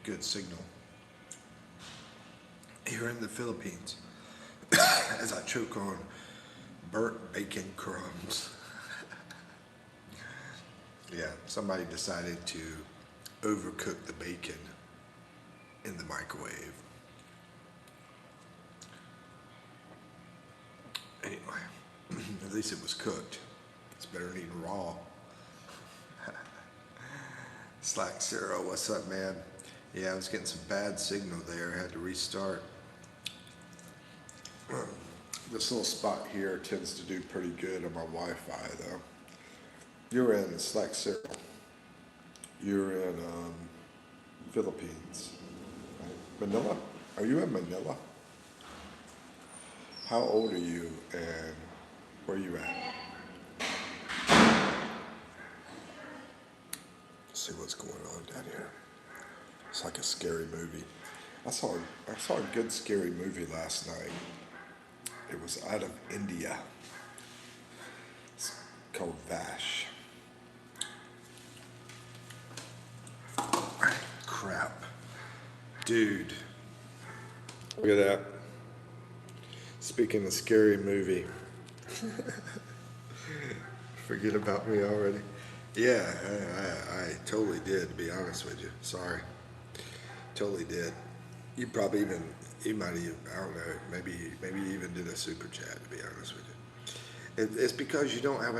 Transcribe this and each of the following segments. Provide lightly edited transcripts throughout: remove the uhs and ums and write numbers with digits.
good signal here in the Philippines as I choke on burnt bacon crumbs. Yeah, somebody decided to overcook the bacon in the microwave. Anyway, at least it was cooked. It's better than eating raw. Slack Zero, what's up, man? Yeah, I was getting some bad signal there. I had to restart. This little spot here tends to do pretty good on my Wi-Fi, though. You're in Slack Zero. You're in Philippines, right? Manila? Are you in Manila? How old are you and where are you at? Let's see what's going on down here. It's like a scary movie. I saw a good scary movie last night. It was out of India. It's called Vash. Crap. Dude. Look at that. Speaking of scary movie. Forget about me already. Yeah, I totally did, to be honest with you. Sorry. Totally did. You probably you might even, I don't know, maybe you even did a super chat, to be honest with you. It's because you don't have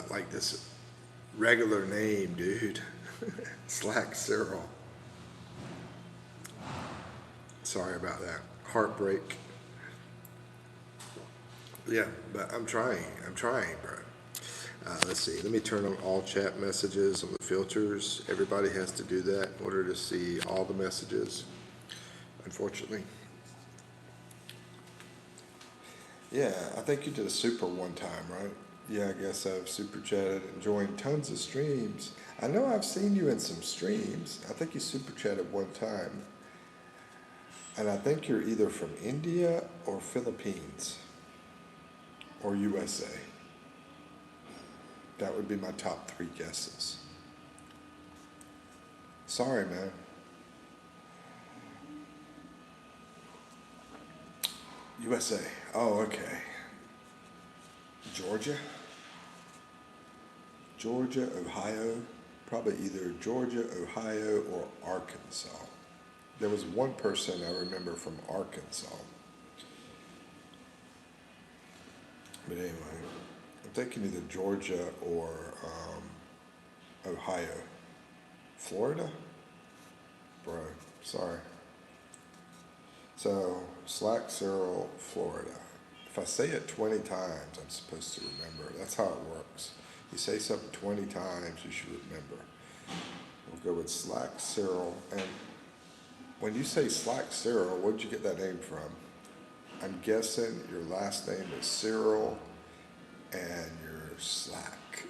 like this regular name, dude. Slack Cyril. Sorry about that. Heartbreak. Yeah, but I'm trying, bro. Let's see, let me turn on all chat messages on the filters. Everybody has to do that in order to see all the messages, unfortunately. Yeah, I think you did a super one time, right? Yeah, I guess I've super chatted and joined tons of streams. I know I've seen you in some streams. I think you super chatted one time. And I think you're either from India or Philippines or USA. That would be my top 3 guesses. Sorry, man. USA. Oh, okay. Georgia? Georgia, Ohio. Probably either Georgia, Ohio, or Arkansas. There was one person I remember from Arkansas. But anyway, I'm thinking either Georgia or Ohio. Florida? Bro, sorry. So, Slack Cyril, Florida. If I say it 20 times, I'm supposed to remember. That's how it works. You say something 20 times, you should remember. We'll go with Slack Cyril. And when you say Slack Cyril, where'd you get that name from? I'm guessing your last name is Cyril and you're Slack.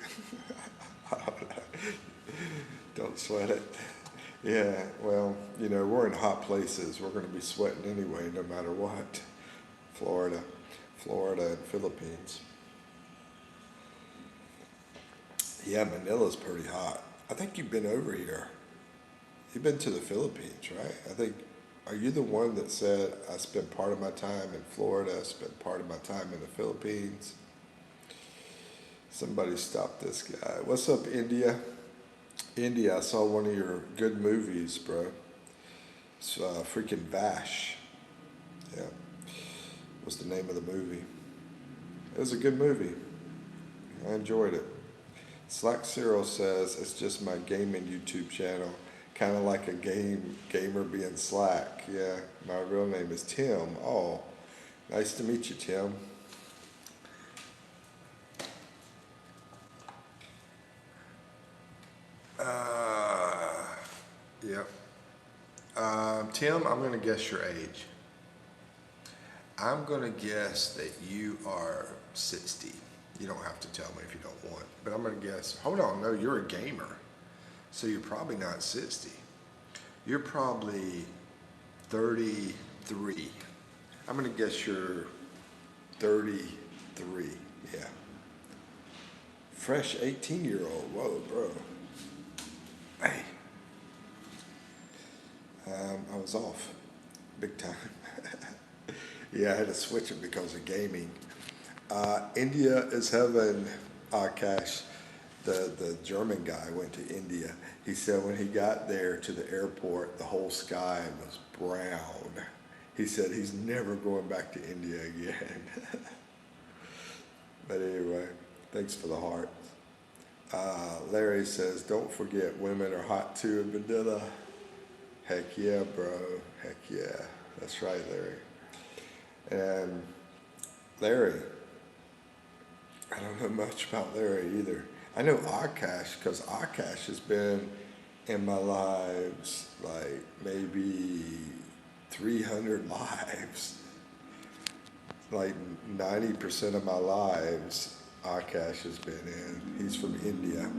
Don't sweat it. Yeah, well, you know, we're in hot places. We're going to be sweating anyway, no matter what. Florida and Philippines. Yeah, Manila's pretty hot. I think you've been over here. You've been to the Philippines, right? I think, are you the one that said, I spent part of my time in Florida, I spent part of my time in the Philippines? Somebody stop this guy. What's up, India? India, I saw one of your good movies, bro. It's freaking Vash. Yeah. What's the name of the movie? It was a good movie. I enjoyed it. Slack Cyril says, it's just my gaming YouTube channel. Kind of like a gamer being Slack. Yeah, my real name is Tim. Oh, nice to meet you, Tim. Yep. Tim, I'm going to guess your age. I'm going to guess that you are 60. You don't have to tell me if you don't want. But I'm going to guess, hold on, no, you're a gamer. So you're probably not 60. You're probably 33. I'm going to guess you're 33. Yeah. Fresh 18-year-old. Whoa, bro. Hey. was off, big time. Yeah, I had to switch it because of gaming. India is heaven, Akash. The German guy went to India. He said when he got there to the airport, the whole sky was brown. He said he's never going back to India again. But anyway, thanks for the heart. Larry says, don't forget women are hot too in Manila. Heck yeah, bro. Heck yeah. That's right, Larry. And Larry, I don't know much about Larry either. I know Akash because Akash has been in my lives like maybe 300 lives. Like 90% of my lives, Akash has been in. He's from India.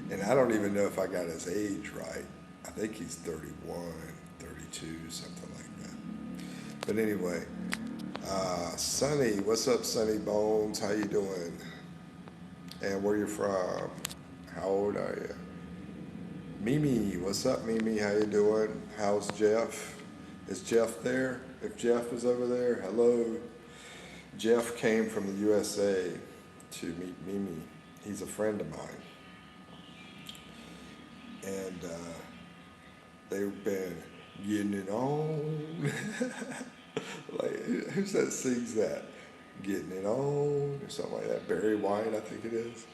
And I don't even know if I got his age right. I think he's 31, 32, something like that. But anyway, Sonny, what's up, Sonny Bones? How you doing? And where you from? How old are you? Mimi, what's up, Mimi? How you doing? How's Jeff? Is Jeff there? If Jeff is over there, hello. Jeff came from the USA to meet Mimi. He's a friend of mine. And they've been getting it on. Like, who's that sings that? Getting it on, or something like that. Barry White, I think it is.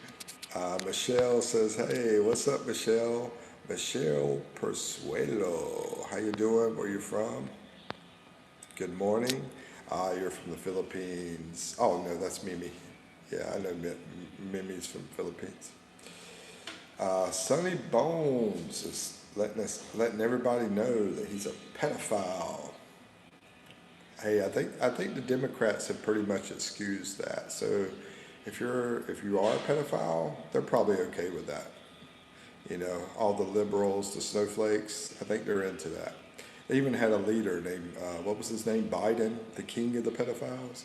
Michelle says, hey, what's up, Michelle? Michelle Persuelo. How you doing? Where you from? Good morning. You're from the Philippines. Oh, no, that's Mimi. Yeah, I know Mimi's from the Philippines. Sonny Bones is letting everybody know that he's a pedophile. Hey, I think the Democrats have pretty much excused that. So if you are a pedophile, they're probably okay with that. You know, all the liberals, the snowflakes, I think they're into that. They even had a leader named, what was his name? Biden, the king of the pedophiles.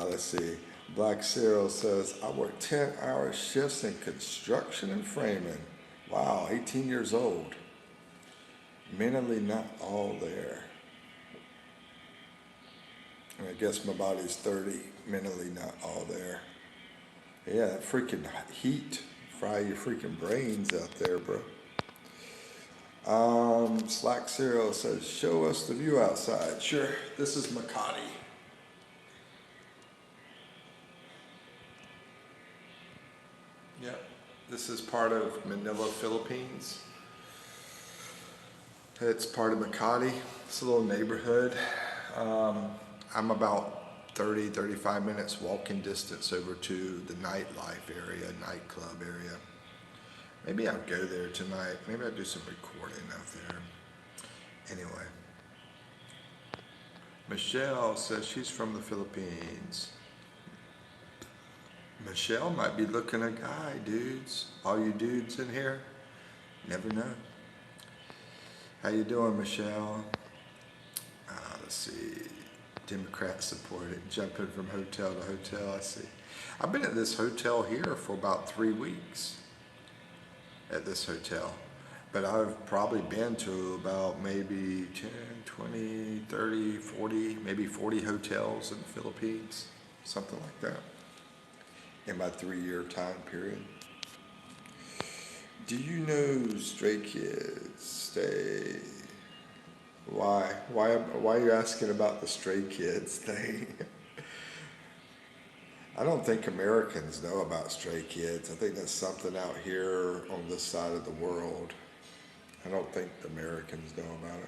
Let's see. Black Cyril says, I work 10-hour shifts in construction and framing. Wow, 18 years old. Mentally not all there. And I guess my body's 30, mentally not all there. Yeah, that freaking heat fry your freaking brains out there, bro. Slack Cyril says, show us the view outside. Sure, this is Makati. Yep, this is part of Manila, Philippines. It's part of Makati. It's a little neighborhood. I'm about 35 minutes walking distance over to the nightlife area, nightclub area. Maybe I'll go there tonight. Maybe I'll do some recording out there. Anyway. Michelle says she's from the Philippines. Michelle might be looking a guy, dudes. All you dudes in here, never know. How you doing, Michelle? Let's see. Democrats supported, jumping from hotel to hotel. I see. I've been at this hotel here for about 3 weeks. At this hotel. But I've probably been to about maybe 10, 20, 30, 40, maybe 40 hotels in the Philippines. Something like that. In my 3-year time period. Do you know Stray Kids stay? Why are you asking about the Stray Kids thing? I don't think Americans know about Stray Kids. I think that's something out here on this side of the world. I don't think the Americans know about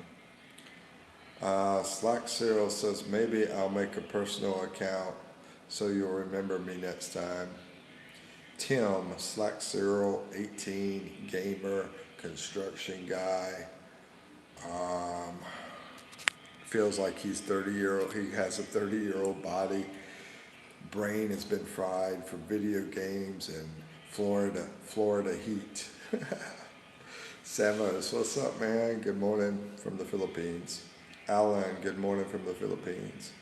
it. Slack Cyril says, maybe I'll make a personal account so you'll remember me next time. Tim, Slack Cyril, 18, gamer, construction guy. Feels like he's 30-year-old. He has a 30-year-old body. Brain has been fried for video games and Florida heat. Samos, what's up, man? Good morning from the Philippines. Alan, good morning from the Philippines.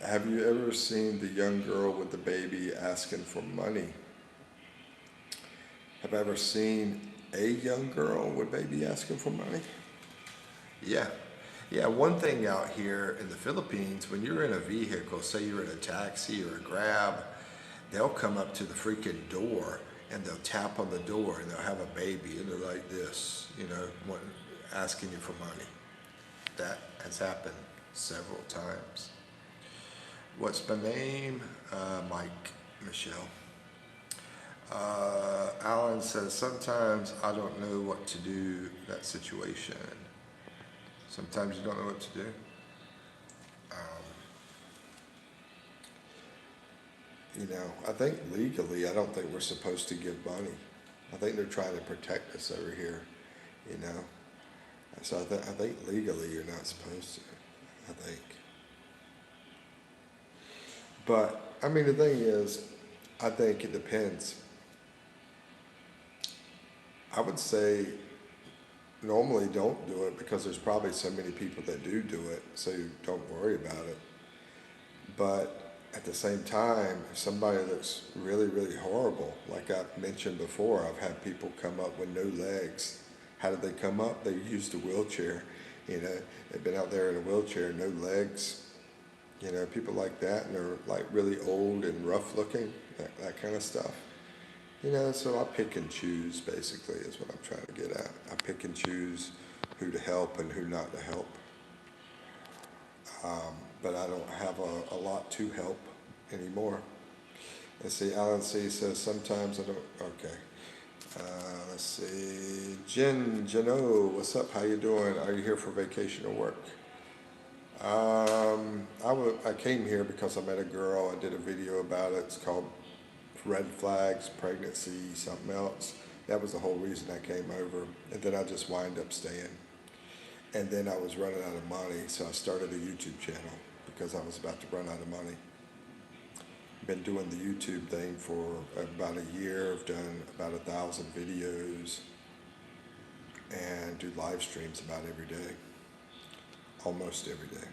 Have you ever seen the young girl with the baby asking for money? Have I ever seen a young girl with baby asking for money? Yeah. Yeah, one thing out here in the Philippines, when you're in a vehicle, say you're in a taxi or a Grab, they'll come up to the freaking door and they'll tap on the door and they'll have a baby and they're like this, asking you for money. That has happened several times. What's my name? Mike, Michelle. Alan says, sometimes I don't know what to do in that situation. Sometimes you don't know what to do. I think legally, I don't think we're supposed to give money. I think they're trying to protect us over here, you know. So I think legally you're not supposed to, I think. But, I mean, the thing is, I think it depends. I would say normally don't do it because there's probably so many people that do it, so don't worry about it. But at the same time, if somebody looks really, really horrible, like I mentioned before, I've had people come up with no legs. How did they come up? They used a wheelchair. They've been out there in a wheelchair, no legs. People like that, and they're like really old and rough looking, that kind of stuff. So I pick and choose, basically, is what I'm trying to get at. I pick and choose who to help and who not to help. But I don't have a lot to help anymore. Let's see, Alan C. says, sometimes I don't, okay. Let's see, Jeno, what's up, how you doing? Are you here for vacation or work? I came here because I met a girl, I did a video about it, it's called Red Flags, Pregnancy, something else. That was the whole reason I came over, and then I just wind up staying. And then I was running out of money, so I started a YouTube channel because I was about to run out of money. Been doing the YouTube thing for about a year. I've done about 1,000 videos and do live streams about every day, almost every day.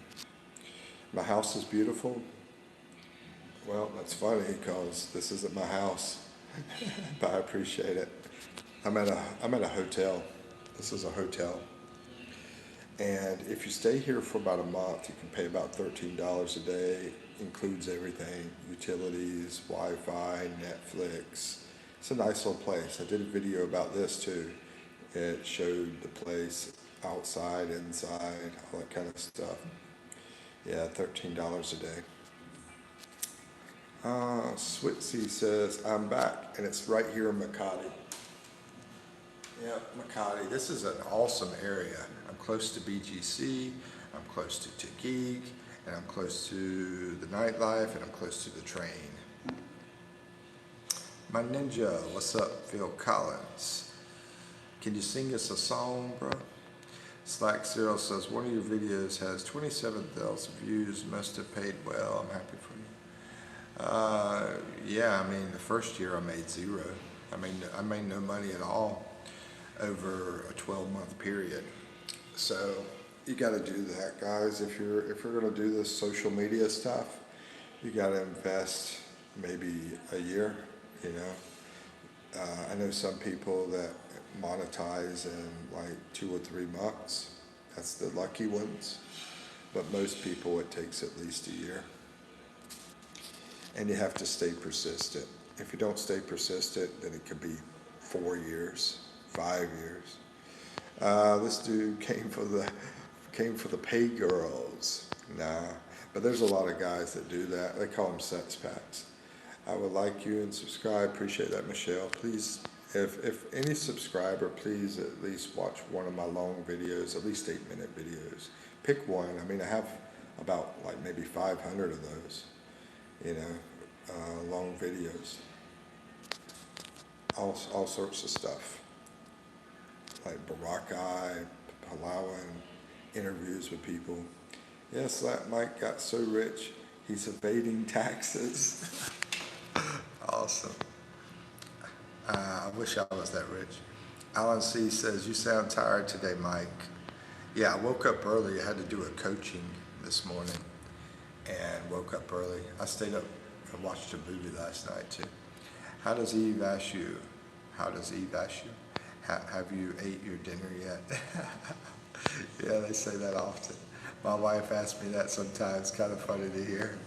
My house is beautiful. Well, that's funny because this isn't my house, but I appreciate it. I'm at a hotel. This is a hotel. And if you stay here for about a month, you can pay about $13 a day. Includes everything, utilities, Wi-Fi, Netflix. It's a nice little place. I did a video about this too. It showed the place outside, inside, all that kind of stuff. Yeah, $13 a day. Switzy says, I'm back, and it's right here in Makati. Yeah, Makati. This is an awesome area. I'm close to BGC, I'm close to Taguig, and I'm close to the nightlife, and I'm close to the train. My ninja, what's up, Phil Collins? Can you sing us a song, bro? Slack Zero says, one of your videos has 27,000 views, must have paid well, I'm happy for you. Yeah, I mean, the first year I made zero. I made no money at all over a 12-month period. So you got to do that, guys. If you're going to do this social media stuff, you got to invest maybe a year. I know some people that monetize in like 2 or 3 months. That's the lucky ones. But most people, it takes at least a year. And you have to stay persistent. If you don't stay persistent, then it could be 4 years, 5 years. This dude came for the pay girls. Nah, but there's a lot of guys that do that. They call them sex packs. I would like you and subscribe. Appreciate that, Michelle. Please, if any subscriber, please at least watch one of my long videos, at least 8-minute videos. Pick one. I mean, I have about like maybe 500 of those, long videos. All sorts of stuff. Like Baraki, Palawan, interviews with people. Yes, that Mike got so rich, he's evading taxes. Awesome. I wish I was that rich. Alan C. says, you sound tired today, Mike. Yeah, I woke up early. I had to do a coaching this morning and woke up early. I stayed up and watched a movie last night too. How does Eve ask you? Have you ate your dinner yet? Yeah, they say that often. My wife asks me that sometimes. Kind of funny to hear.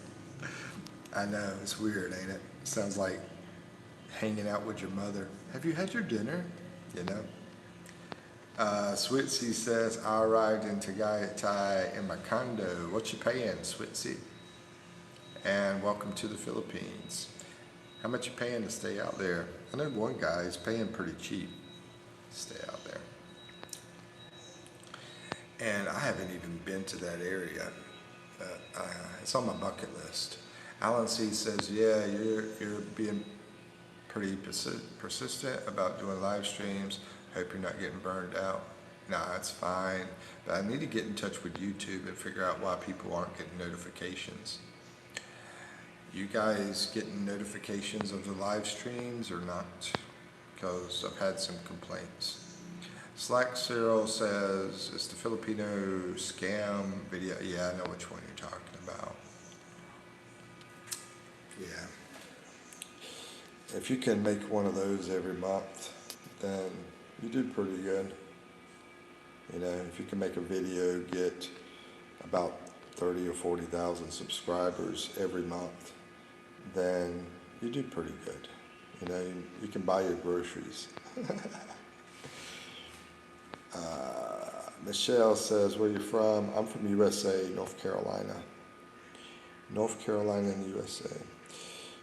I know, it's weird, ain't it? Sounds like hanging out with your mother. Have you had your dinner? You know? Switzy says, I arrived in Tagaytay in my condo. What you paying, Switzy? And welcome to the Philippines. How much you paying to stay out there? I know one guy is paying pretty cheap to stay out there. And I haven't even been to that area. It's on my bucket list. Alan C says, yeah, you're being pretty persistent about doing live streams. Hope you're not getting burned out. Nah, it's fine. But I need to get in touch with YouTube and figure out why people aren't getting notifications. You guys getting notifications of the live streams or not? Because I've had some complaints. Slack Cyril says, it's the Filipino scam video. Yeah, I know which one you're talking about. Yeah. If you can make one of those every month, then you do pretty good. You know, if you can make a video, get about 30 or 40,000 subscribers every month, then you do pretty good. You know, you can buy your groceries. Michelle says, where you from? I'm from USA, North Carolina. North Carolina in the USA.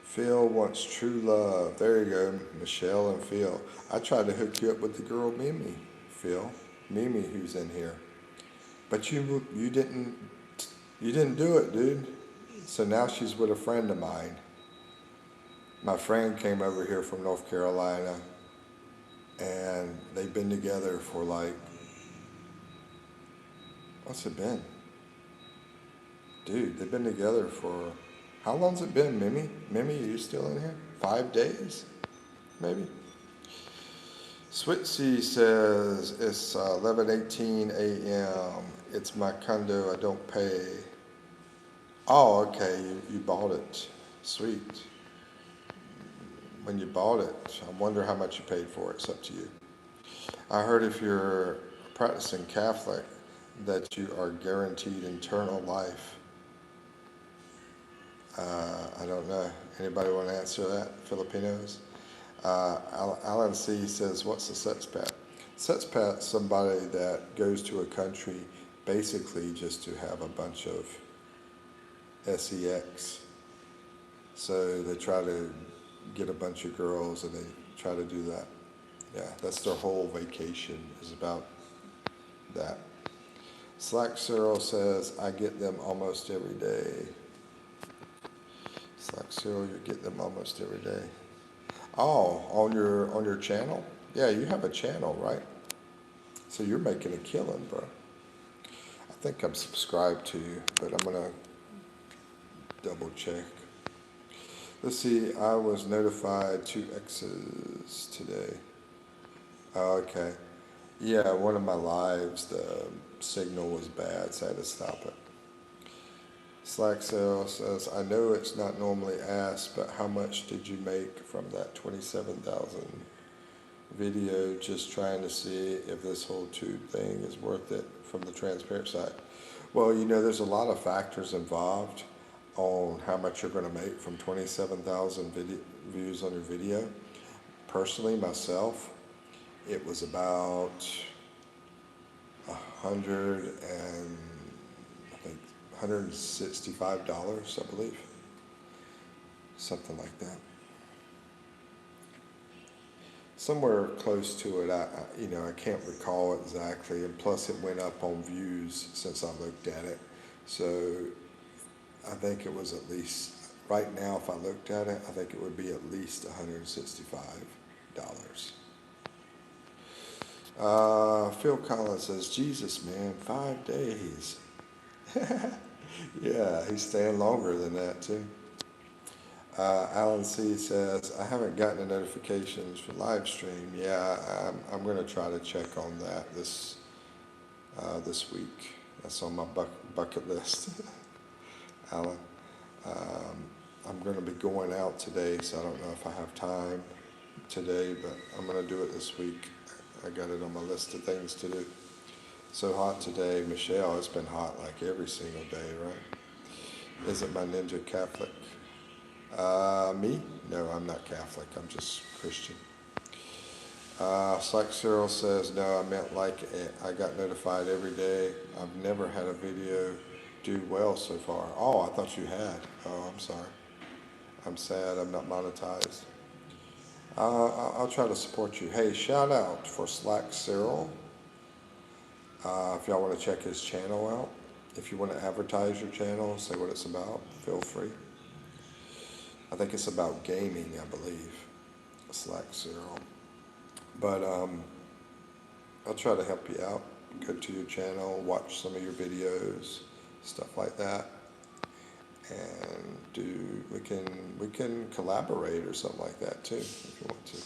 Phil wants true love. There you go, Michelle and Phil. I tried to hook you up with the girl Mimi, Phil. Mimi, who's in here. But you didn't do it, dude. So now she's with a friend of mine. My friend came over here from North Carolina, and they've been together for like, what's it been? Dude, they've been together for, how long's it been, Mimi? Mimi, are you still in here? 5 days, maybe? Switzy says, it's 11:18 a.m. It's my condo, I don't pay. Oh, okay, you bought it. Sweet. When you bought it, I wonder how much you paid for it. It's up to you. I heard if you're a practicing Catholic that you are guaranteed eternal life. I don't know. Anybody want to answer that? Filipinos? Alan C. says, what's a sexpat? Sexpat's somebody that goes to a country basically just to have a bunch of sex. So they try to get a bunch of girls and they try to do that. Yeah, that's their whole vacation is about that. Slack Cyril says, I get them almost every day. Slack Cyril, you get them almost every day. Oh, on your channel? Yeah, you have a channel, right? So you're making a killing, bro. I think I'm subscribed to you, but I'm gonna double check. Let's see, I was notified 2X's today. Oh, okay. Yeah, one of my lives, the signal was bad, so I had to stop it. Slack Sale says, I know it's not normally asked, but how much did you make from that 27,000 video? Just trying to see if this whole tube thing is worth it from the transparent side. Well, you know, there's a lot of factors involved on how much you're going to make from 27,000 views on your video. Personally, myself, it was about 100 and I think $165, I believe, something like that. Somewhere close to it. I can't recall exactly, and plus it went up on views since I looked at it. So I think it was at least, right now if I looked at it, I think it would be at least $165. Phil Collins says, Jesus, man, 5 days. Yeah, he's staying longer than that, too. Alan C. says, I haven't gotten the notifications for live stream. Yeah, I'm going to try to check on that this week. That's on my bucket list, Alan. I'm going to be going out today, so I don't know if I have time today, but I'm going to do it this week. I got it on my list of things to do. So hot today, Michelle. It's been hot like every single day, right? Isn't my ninja Catholic? Me? No, I'm not Catholic. I'm just Christian. Slack Cyril says, no, I meant like I got notified every day. I've never had a video do well so far. Oh, I thought you had. Oh, I'm sorry. I'm sad I'm not monetized. I'll try to support you. Hey, shout out for Slack Cyril. If y'all want to check his channel out, if you want to advertise your channel, say what it's about, feel free. I think it's about gaming, I believe. Slack Cyril. But I'll try to help you out. Go to your channel, watch some of your videos, stuff like that, and we can collaborate or something like that too, if you want to.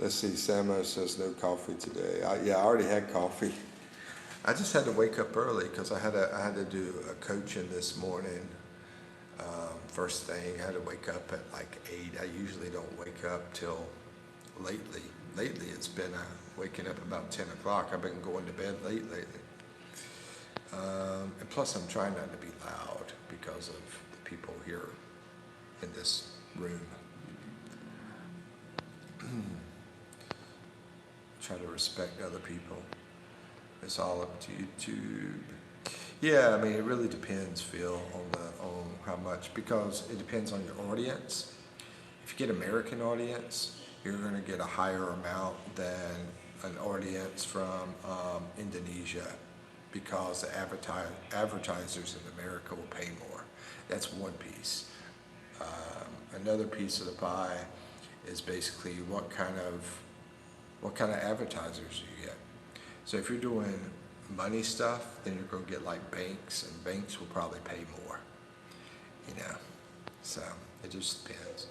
Let's see. Samo says no coffee today. Yeah, I already had coffee. I just had to wake up early because I had to do a coaching this morning. First thing, I had to wake up at like 8. I usually don't wake up till lately. Lately, it's been waking up about 10 o'clock. I've been going to bed late lately. And plus, I'm trying not to be loud because of the people here in this room. Try to respect other people. It's all up to YouTube. Yeah, I mean, it really depends, Phil, on how much, because it depends on your audience. If you get American audience, you're going to get a higher amount than an audience from Indonesia, because the advertisers in America will pay more. That's one piece. Another piece of the pie is basically what kind of advertisers you get. So if you're doing money stuff, then you're going to get like banks, and banks will probably pay more, you know. So it just depends.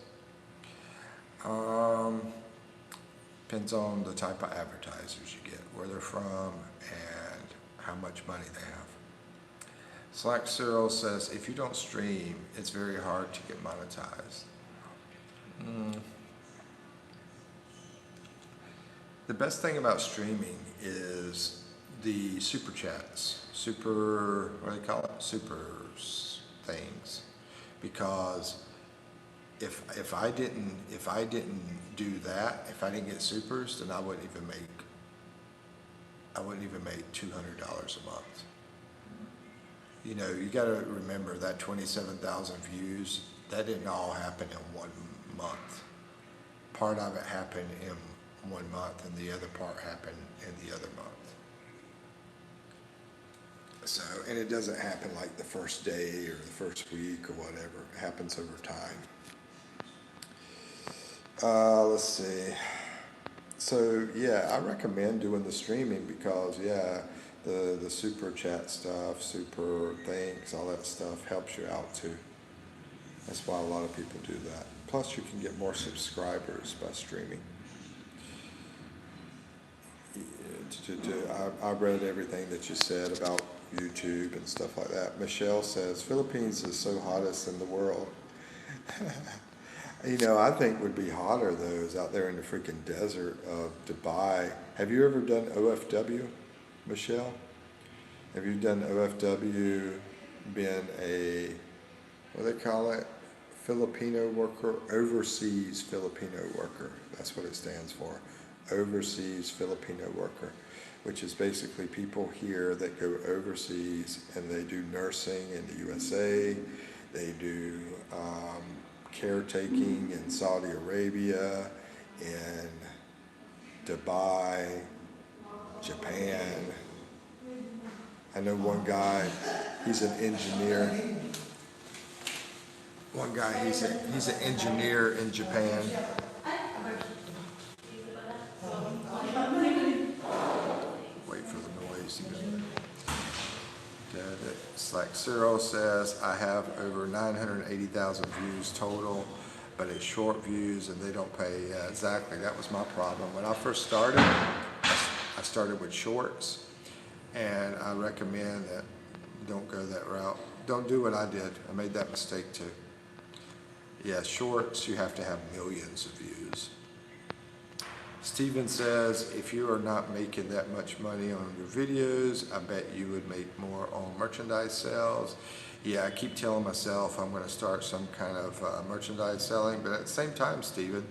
Depends on the type of advertisers you get, where they're from, and how much money they have. Slack Cyril says, if you don't stream, it's very hard to get monetized. The best thing about streaming is the super chats, what do they call it? Supers things. Because if I didn't do that, if I didn't get supers, then I wouldn't even make $200 a month. You know, you got to remember that 27,000 views, that didn't all happen in 1 month. Part of it happened in 1 month, and the other part happened in the other month. So, and it doesn't happen like the first day or the first week or whatever. It happens over time. Let's see. So yeah, I recommend doing the streaming because yeah, the super chat stuff, super things, all that stuff helps you out too. That's why a lot of people do that. Plus you can get more subscribers by streaming. I read everything that you said about YouTube and stuff like that. Michelle says, Philippines is so hottest in the world. You know, I think would be hotter though is out there in the freaking desert of Dubai. Have you ever done OFW, Michelle? Have you done OFW, been a, what do they call it? Filipino worker, overseas Filipino worker. That's what it stands for. Overseas Filipino worker, which is basically people here that go overseas and they do nursing in the USA. They do caretaking in Saudi Arabia, in Dubai, Japan. I know one guy, he's an engineer. One guy, he's an engineer in Japan. Wait for the noise. It's like Cyril says, I have over 980,000 views total, but it's short views and they don't pay. Yeah, exactly. That was my problem. When I first started, I started with shorts, and I recommend that you don't go that route. Don't do what I did. I made that mistake too. Yeah, shorts, you have to have millions of views. Steven says, if you are not making that much money on your videos, I bet you would make more on merchandise sales. Yeah, I keep telling myself I'm going to start some kind of merchandise selling, but at the same time, Steven,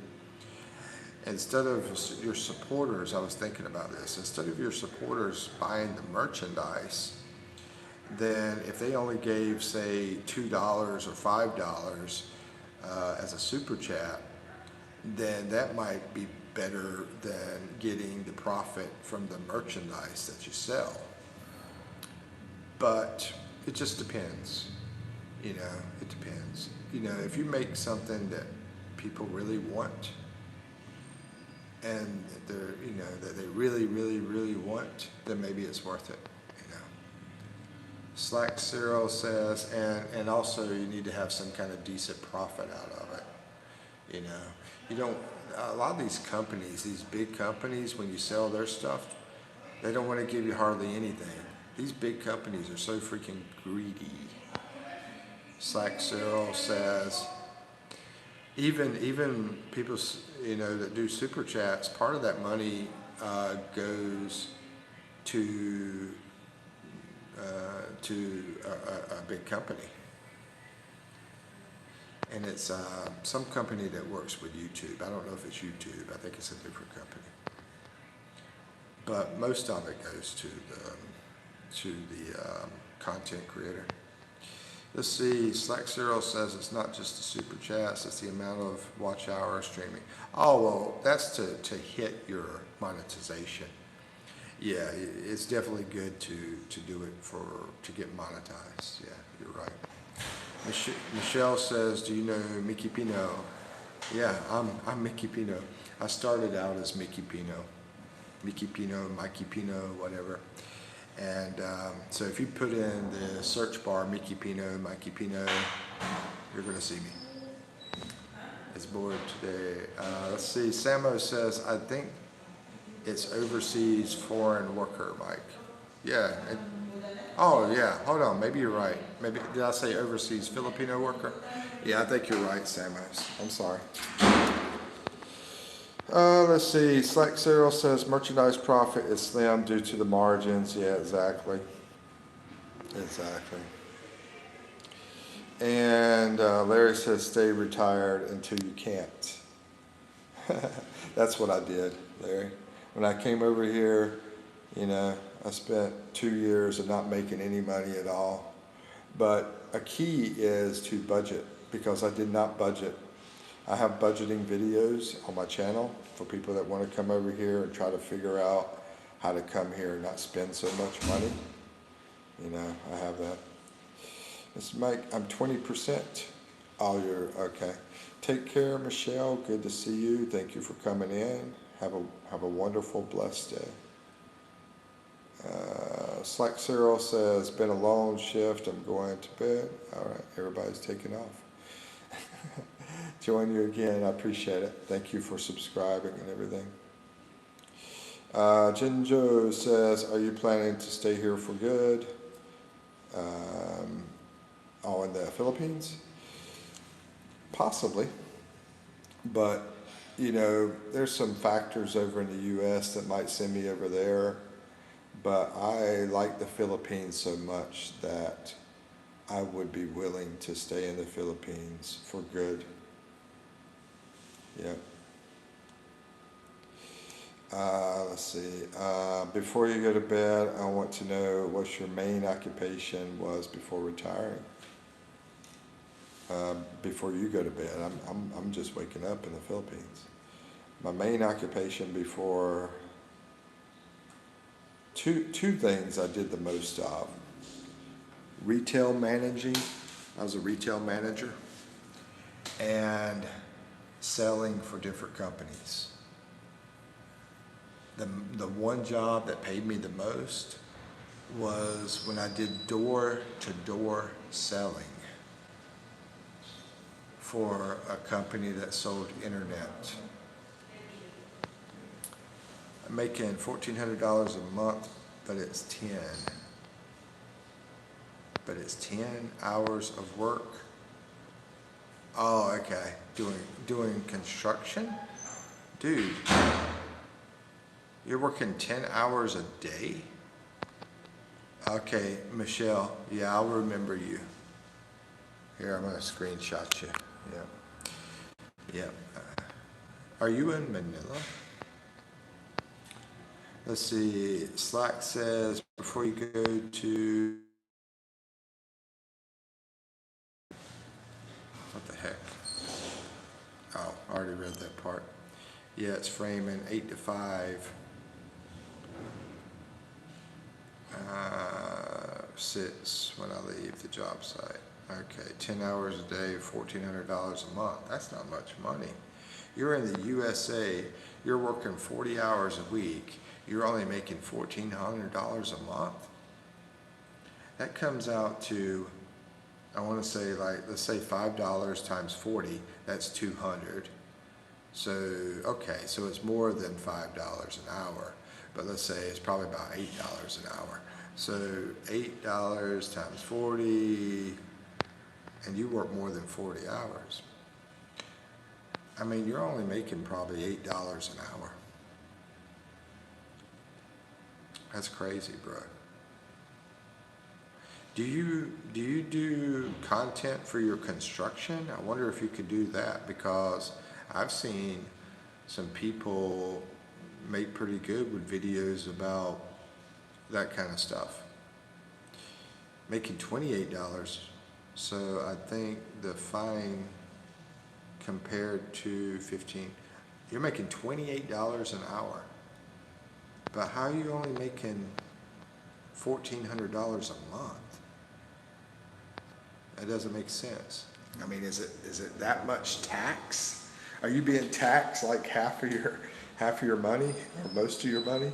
instead of your supporters, I was thinking about this, instead of your supporters buying the merchandise, then if they only gave, say, $2 or $5 as a super chat, then that might be better than getting the profit from the merchandise that you sell. But it just depends, it depends. If you make something that people really want, and that they really, really, really want, then maybe it's worth it, Slack Cyril says, and also you need to have some kind of decent profit out of it, You don't, a lot of these companies, these big companies, when you sell their stuff, they don't want to give you hardly anything. These big companies are so freaking greedy. Slack Cyril says, even people, that do super chats, part of that money goes to a big company. And it's some company that works with YouTube. I don't know if it's YouTube. I think it's a different company. But most of it goes to the content creator. Let's see. Slack Cyril says it's not just the super chats; it's the amount of watch hours streaming. Oh well, that's to hit your monetization. Yeah, it's definitely good to do it to get monetized. Yeah, you're right. Michelle says, do you know Mickey Pino? Yeah, I'm Mickey Pino. I started out as Mickey Pino. Mickey Pino, Mikey Pino, whatever. And so if you put in the search bar Mickey Pino, Mikey Pino, you're going to see me. It's bored today. Let's see. Samo says, I think it's overseas foreign worker, Mike. Yeah. Oh, yeah. Hold on. Maybe you're right. Maybe, did I say overseas Filipino worker? Yeah, I think you're right, Samos. I'm sorry. Let's see. Slack Cyril says merchandise profit is slim due to the margins. Yeah, exactly. Exactly. And Larry says stay retired until you can't. That's what I did, Larry. When I came over here, I spent 2 years of not making any money at all. But a key is to budget, because I did not budget. I have budgeting videos on my channel for people that want to come over here and try to figure out how to come here and not spend so much money. I have that. It's Mike, I'm 20%. Oh, you're okay. Take care, Michelle. Good to see you. Thank you for coming in. Have a wonderful, blessed day. Slack Cyril says, been a long shift. I'm going to bed. All right, everybody's taking off. Join you again. I appreciate it. Thank you for subscribing and everything. Jinjo says, are you planning to stay here for good? In the Philippines? Possibly. But, there's some factors over in the U.S. that might send me over there. But I like the Philippines so much that I would be willing to stay in the Philippines for good. Yeah. Let's see. Before you go to bed, I want to know what your main occupation was before retiring. Before you go to bed, I'm just waking up in the Philippines. My main occupation before, two things I did the most of. Retail managing. I was a retail manager, and selling for different companies. The one job that paid me the most was when I did door-to-door selling for a company that sold internet. I'm making $1,400 a month, but it's 10 hours of work. Oh, okay. Doing construction? Dude, You're working 10 hours a day? Okay, Michelle, yeah, I'll remember you. Here, I'm gonna screenshot you. Yep. Yep. Are you in Manila? Let's see, Slack says, before you go to, what the heck? Oh, I already read that part. Yeah, it's framing 8 to 5. Sits when I leave the job site. Okay, 10 hours a day, $1,400 a month. That's not much money. You're in the USA, you're working 40 hours a week, you're only making $1,400 a month? That comes out to, I want to say, like, let's say $5 times 40, that's 200. So, okay, so it's more than $5 an hour, but let's say it's probably about $8 an hour. So $8 times 40, and you work more than 40 hours. I mean, you're only making probably $8 an hour. That's crazy, bro. Do you do content for your construction? I wonder if you could do that, because I've seen some people make pretty good with videos about that kind of stuff. Making $28, so I think the fine compared to 15, you're making $28 an hour. But how are you only making $1,400 a month? That doesn't make sense. I mean, is it that much tax? Are you being taxed like half of your money, or most of your money?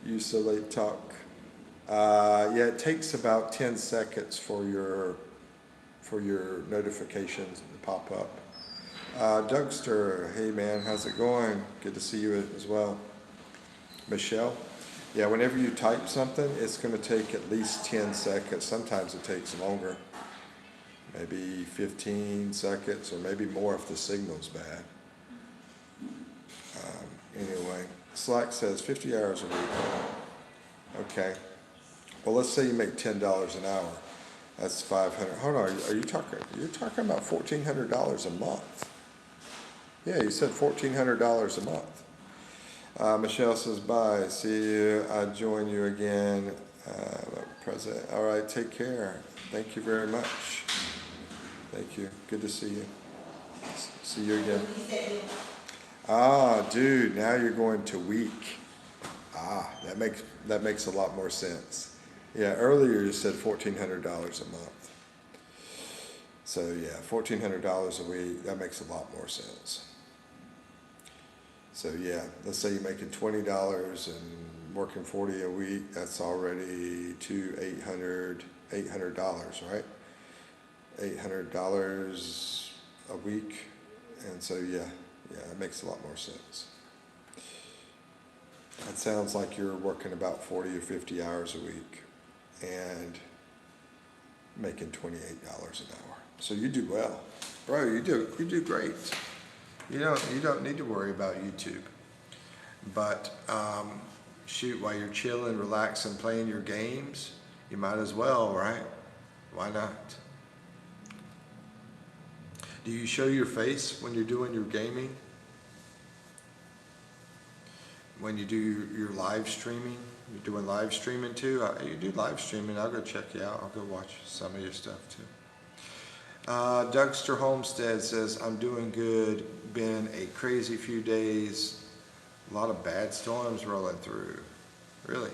You so late talk. Yeah, it takes about 10 seconds for your notifications to pop up. Dougster, hey man, how's it going? Good to see you as well. Michelle, yeah, whenever you type something, it's going to take at least 10 seconds. Sometimes it takes longer, maybe 15 seconds, or maybe more if the signal's bad. Anyway, Slack says 50 hours a week. Okay. Well, let's say you make $10 an hour. That's 500. Hold on, you're talking about $1,400 a month. Yeah, you said $1,400 a month. Michelle says, bye, see you, I join you again, President. All right, take care. Thank you very much. Thank you, good to see you. See you again. Ah, dude, now you're going to week. Ah, that makes a lot more sense. Yeah, earlier you said $1,400 a month. So yeah, $1,400 a week, that makes a lot more sense. So yeah, let's say you're making $20 and working 40 a week, that's already $800, right? $800 a week. And so yeah, it makes a lot more sense. It sounds like you're working about 40 or 50 hours a week and making $28 an hour. So you do well. Bro, you do great. You don't need to worry about YouTube. But shoot, while you're chilling, relaxing, playing your games, you might as well, right? Why not? Do you show your face when you're doing your gaming? When you do your live streaming? You're doing live streaming too? You do live streaming, I'll go check you out. I'll go watch some of your stuff too. Dougster Homestead says, I'm doing good. Been a crazy few days. A lot of bad storms rolling through. Really?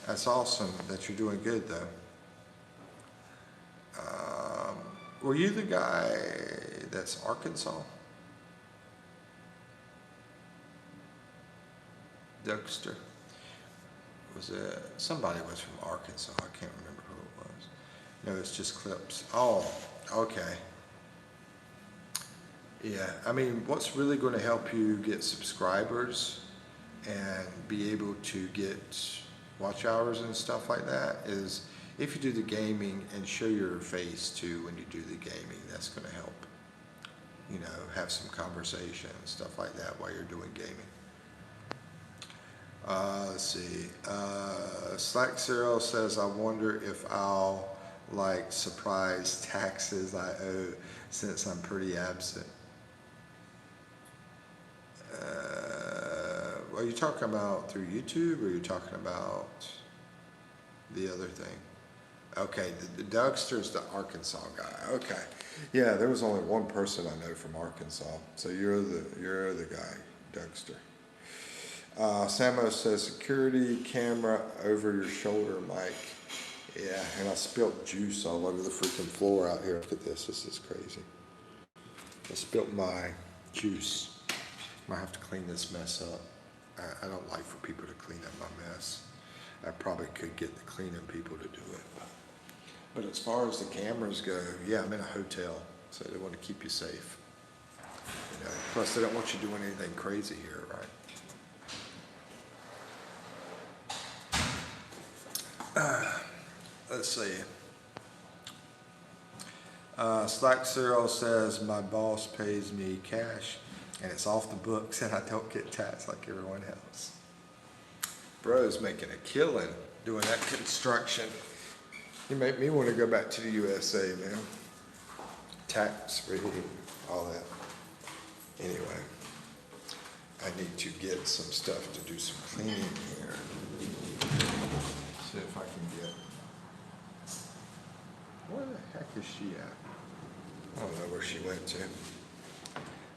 That's awesome that you're doing good though. Were you the guy that's Arkansas? Dougster? Was it, somebody was from Arkansas, I can't remember who it was. No, it's just clips. Oh, okay. Yeah, I mean, what's really going to help you get subscribers and be able to get watch hours and stuff like that is if you do the gaming and show your face too when you do the gaming, that's going to help. you know, have some conversation and stuff like that while you're doing gaming. Let's see. Slack Serial says, I wonder if I'll like surprise taxes I owe since I'm pretty absent. Are you talking about through YouTube, or are you talking about the other thing? Okay, the Dougster's the Arkansas guy. Okay, yeah, there was only one person I know from Arkansas, so you're the guy, Dougster. Samo says security camera over your shoulder, Mike. Yeah, and I spilt juice all over the freaking floor out here. Look at this. This is crazy. I spilt my juice. Might have to clean this mess up. I don't like for people to clean up my mess. I probably could get the cleaning people to do it. But as far as the cameras go, yeah, I'm in a hotel, so they want to keep you safe. You know, plus, they don't want you doing anything crazy here, right? Let's see. Slack Serial says, my boss pays me cash and it's off the books and I don't get taxed like everyone else. Bro's making a killing doing that construction. You make me want to go back to the USA, man. Tax free, all that. Anyway, I need to get some stuff to do some cleaning here. See if I can get. Where the heck is she at? I don't know where she went to.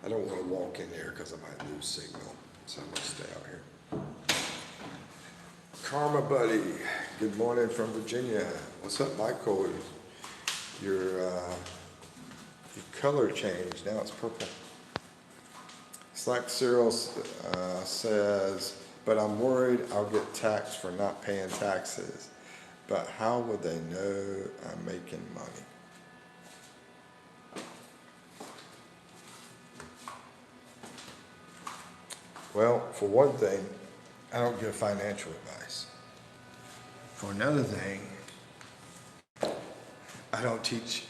I don't want to walk in there because I might lose signal, so I'm going to stay out here. Karma Buddy, good morning from Virginia. What's up, Michael? Your color changed. Now it's purple. Slack Cyril says, but I'm worried I'll get taxed for not paying taxes. But how would they know I'm making money? Well, for one thing, I don't give financial advice. For another thing, I don't teach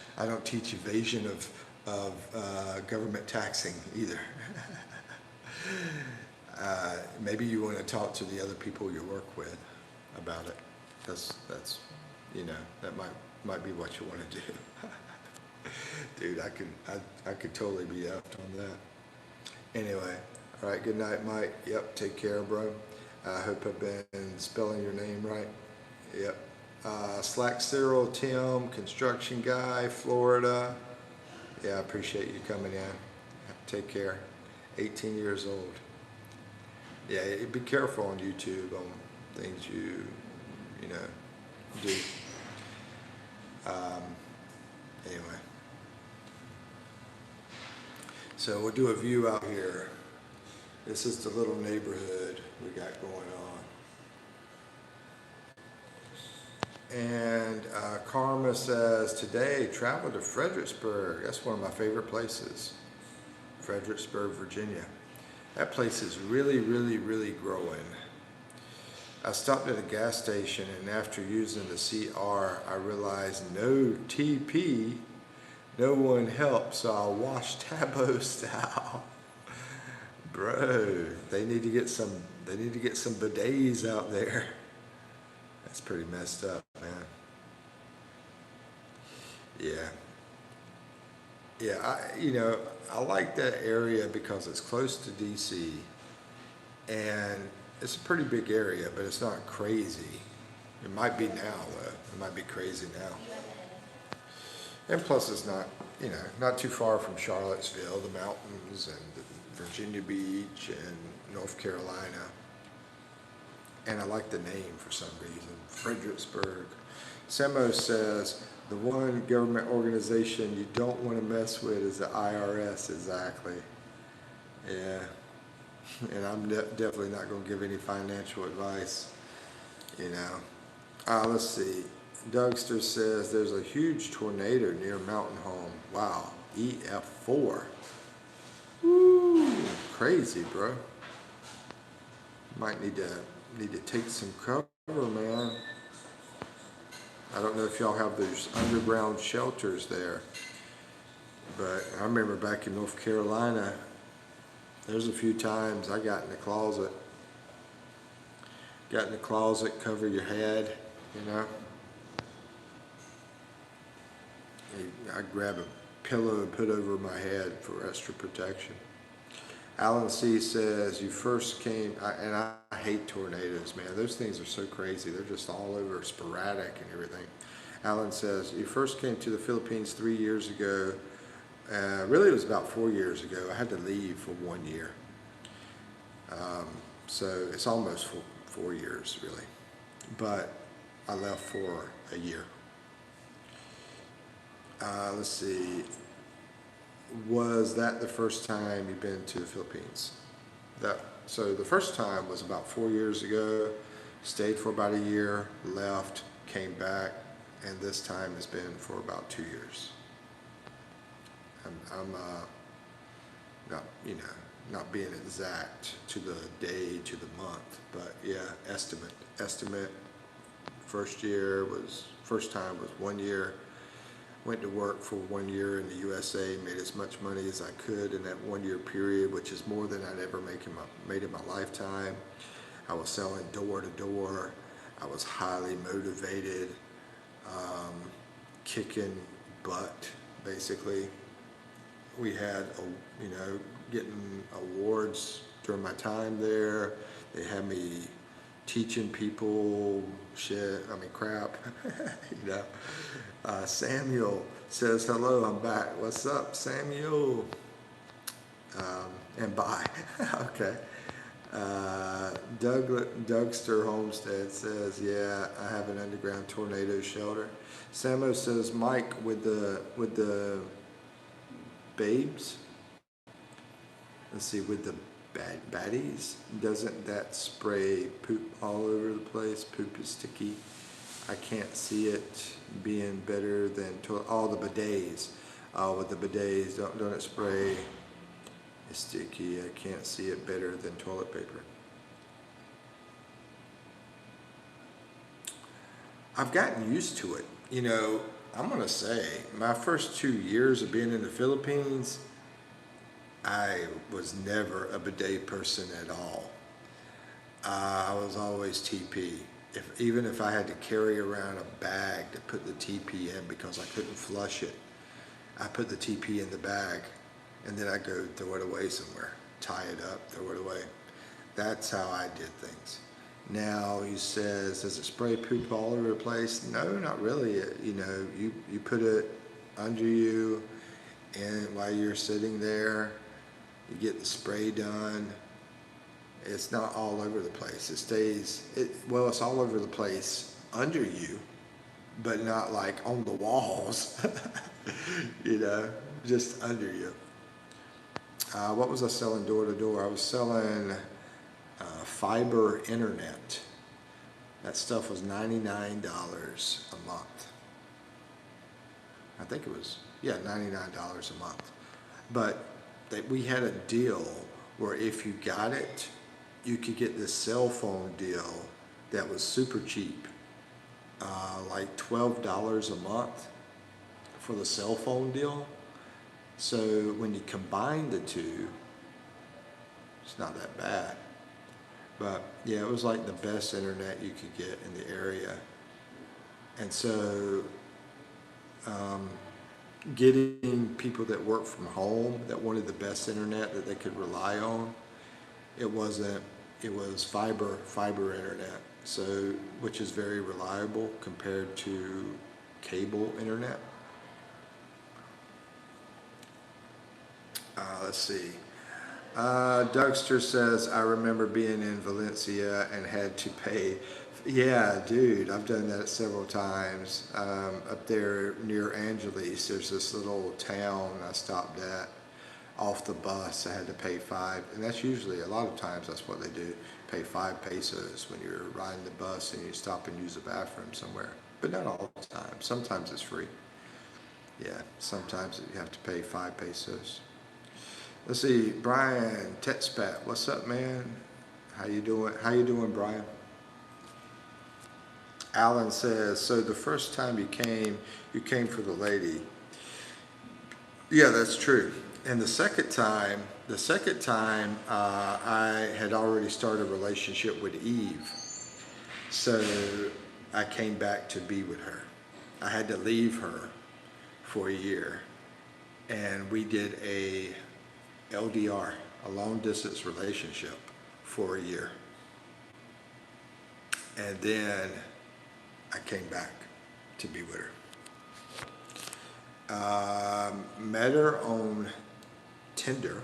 evasion of government taxing either. Maybe you want to talk to the other people you work with about it. That's you know, that might be what you want to do. Dude, I could totally be up on that. Anyway, all right, good night, Mike. Yep, take care, bro. I hope I've been spelling your name right. Yep. Slack Cyril, Tim, construction guy, Florida. Yeah, I appreciate you coming in. Take care. 18 years old. Yeah, be careful on YouTube on things you know, do. Anyway. So we'll do a view out here. This is the little neighborhood we got going on. And Karma says, today, travel to Fredericksburg. That's one of my favorite places. Fredericksburg, Virginia. That place is really, really, really growing. I stopped at a gas station and after using the CR, I realized no TP, no one helps, so I'll wash Tabo style. Bro, they need to get some bidets out there. That's pretty messed up, man. Yeah. Yeah, I like that area because it's close to DC and it's a pretty big area, but it's not crazy. It might be now though. It might be crazy now. And plus it's not, not too far from Charlottesville, the mountains and Virginia Beach and North Carolina. And I like the name for some reason, Fredericksburg. Semo says, the one government organization you don't want to mess with is the IRS, exactly. Yeah, and I'm definitely not going to give any financial advice, Let's see. Dougster says, there's a huge tornado near Mountain Home. Wow, EF4. Woo, crazy, bro. Might need to take some cover, man. I don't know if y'all have those underground shelters there. But I remember back in North Carolina, there's a few times I got in the closet. Got in the closet, cover your head, you know. I grab a pillow and put over my head for extra protection. Alan C says, you first came, and I hate tornadoes, man. Those things are so crazy. They're just all over, sporadic and everything. Alan says, you first came to the Philippines 3 years ago. Really, it was about 4 years ago. I had to leave for 1 year. So it's almost 4 years, really. But I left for a year. Let's see. Was that the first time you've been to the Philippines? So the first time was about 4 years ago. Stayed for about a year, left, came back, and this time has been for about 2 years. I'm not, not being exact to the day, to the month, but yeah, estimate. First time was 1 year. Went to work for 1 year in the USA, made as much money as I could in that 1 year period, which is more than I'd ever made in my lifetime. I was selling door to door. I was highly motivated, kicking butt, basically. We had, getting awards during my time there. They had me teaching people crap, Samuel says, hello, I'm back. What's up, Samuel? And bye. Okay. Dougster Homestead says, yeah, I have an underground tornado shelter. Samo says, Mike, with the babes, let's see, with the baddies, doesn't that spray poop all over the place? Poop is sticky. I can't see it being better than all the bidets. With the bidets, don't it spray? It's sticky. I can't see it better than toilet paper. I've gotten used to it. I'm gonna say my first 2 years of being in the Philippines, I was never a bidet person at all. I was always TP. Even if I had to carry around a bag to put the TP in because I couldn't flush it, I put the TP in the bag and then I go throw it away somewhere, tie it up, throw it away. That's how I did things. Now he says, does it spray poop all over the place? No, not really. You put it under you, and while you're sitting there, you get the spray done. It's not all over the place. It's all over the place under you, but not like on the walls, just under you. What was I selling door to door? I was selling fiber internet. That stuff was $99 a month. I think it was, $99 a month. But we had a deal where if you got it, you could get this cell phone deal that was super cheap, like $12 a month for the cell phone deal. So when you combine the two, it's not that bad. But yeah, it was like the best internet you could get in the area. And so getting people that work from home that wanted the best internet that they could rely on, it was fiber internet, so which is very reliable compared to cable internet. Let's see. Dougster says, I remember being in Valencia and had to pay. Yeah, dude, I've done that several times. Up there near Angeles, there's this little town I stopped at. Off the bus, I had to pay $5, and that's usually, a lot of times that's what they do, pay 5 pesos when you're riding the bus and you stop and use the bathroom somewhere. But not all the time. Sometimes it's free. Yeah, sometimes you have to pay 5 pesos. Let's see, Brian Expat, what's up, man? How you doing, Brian? Alan says, so the first time you came for the lady. Yeah, that's true. And the second time, I had already started a relationship with Eve. So I came back to be with her. I had to leave her for a year. And we did a LDR, a long distance relationship, for a year. And then I came back to be with her. Met her on Tinder,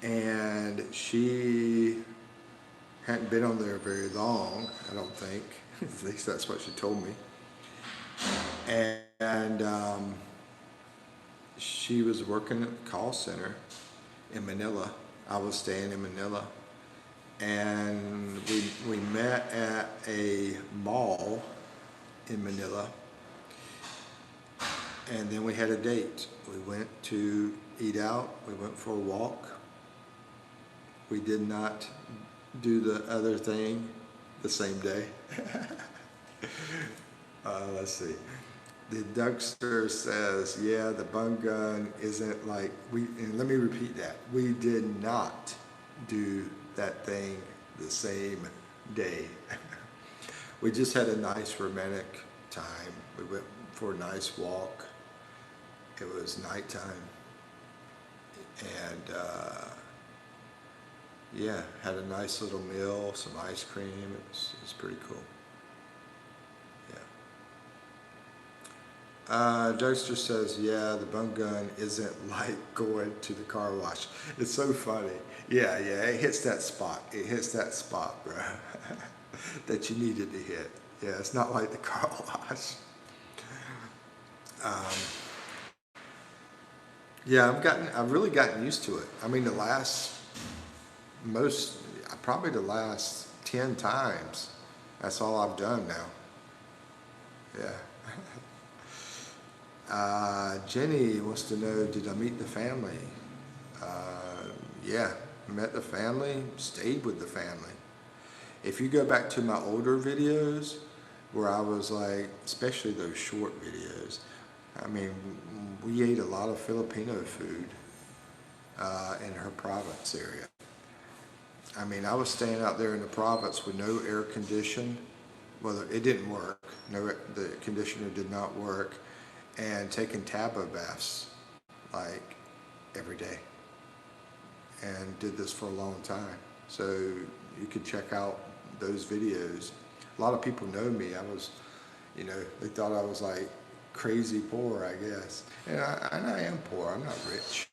and she hadn't been on there very long, I don't think. At least that's what she told me. And she was working at the call center in Manila. I was staying in Manila. And we met at a mall in Manila. And then we had a date. We went to eat out. We went for a walk. We did not do the other thing the same day. Let's see. The Dougster says, yeah, the bun gun isn't like, and let me repeat that. We did not do that thing the same day. We just had a nice romantic time. We went for a nice walk. It was nighttime. And yeah, had a nice little meal, some ice cream. It was pretty cool. Jokester says, yeah, the bun gun isn't like going to the car wash. It's so funny. Yeah, it hits that spot. It hits that spot, bro, that you needed to hit. Yeah, it's not like the car wash. Yeah, I've really gotten used to it. I mean, probably the last 10 times, that's all I've done now. Yeah. Jenny wants to know, did I meet the family? Yeah, met the family, stayed with the family. If you go back to my older videos, where I was like, especially those short videos, I mean, we ate a lot of Filipino food in her province area. I mean, I was staying out there in the province with no air condition. Well, it didn't work. No, the conditioner did not work. And taking tabo baths like every day, and did this for a long time. So you could check out those videos. A lot of people know me. They thought I was like crazy poor, I guess. And I am poor. I'm not rich.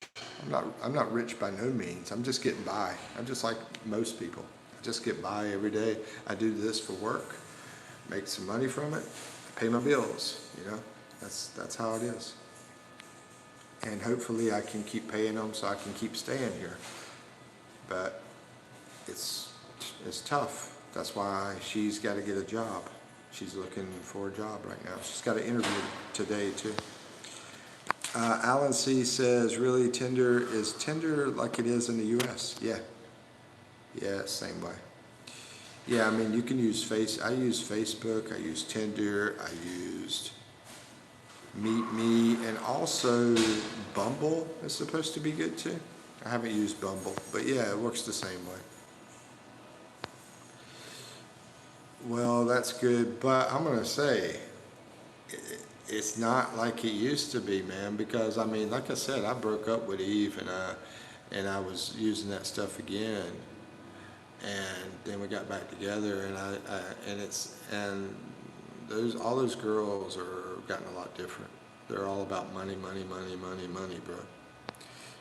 I'm not rich by no means. I'm just getting by. I'm just like most people. I just get by every day. I do this for work, make some money from it, pay my bills, That's how it is. And hopefully I can keep paying them so I can keep staying here. But it's tough. That's why she's got to get a job. She's looking for a job right now. She's got an interview today too. Alan C says, really, Tinder is Tinder like it is in the US? Yeah. Yeah, same way. Yeah, I mean, you can use I use Facebook, I use Tinder, I used Meet Me, and also Bumble is supposed to be good too. I haven't used Bumble, but yeah, it works the same way. Well, that's good, but I'm gonna say it's not like it used to be, man. Because I mean, like I said, I broke up with Eve, and I was using that stuff again, and then we got back together, and and all those girls are gotten a lot different. They're all about money, money, money, money, money, bro.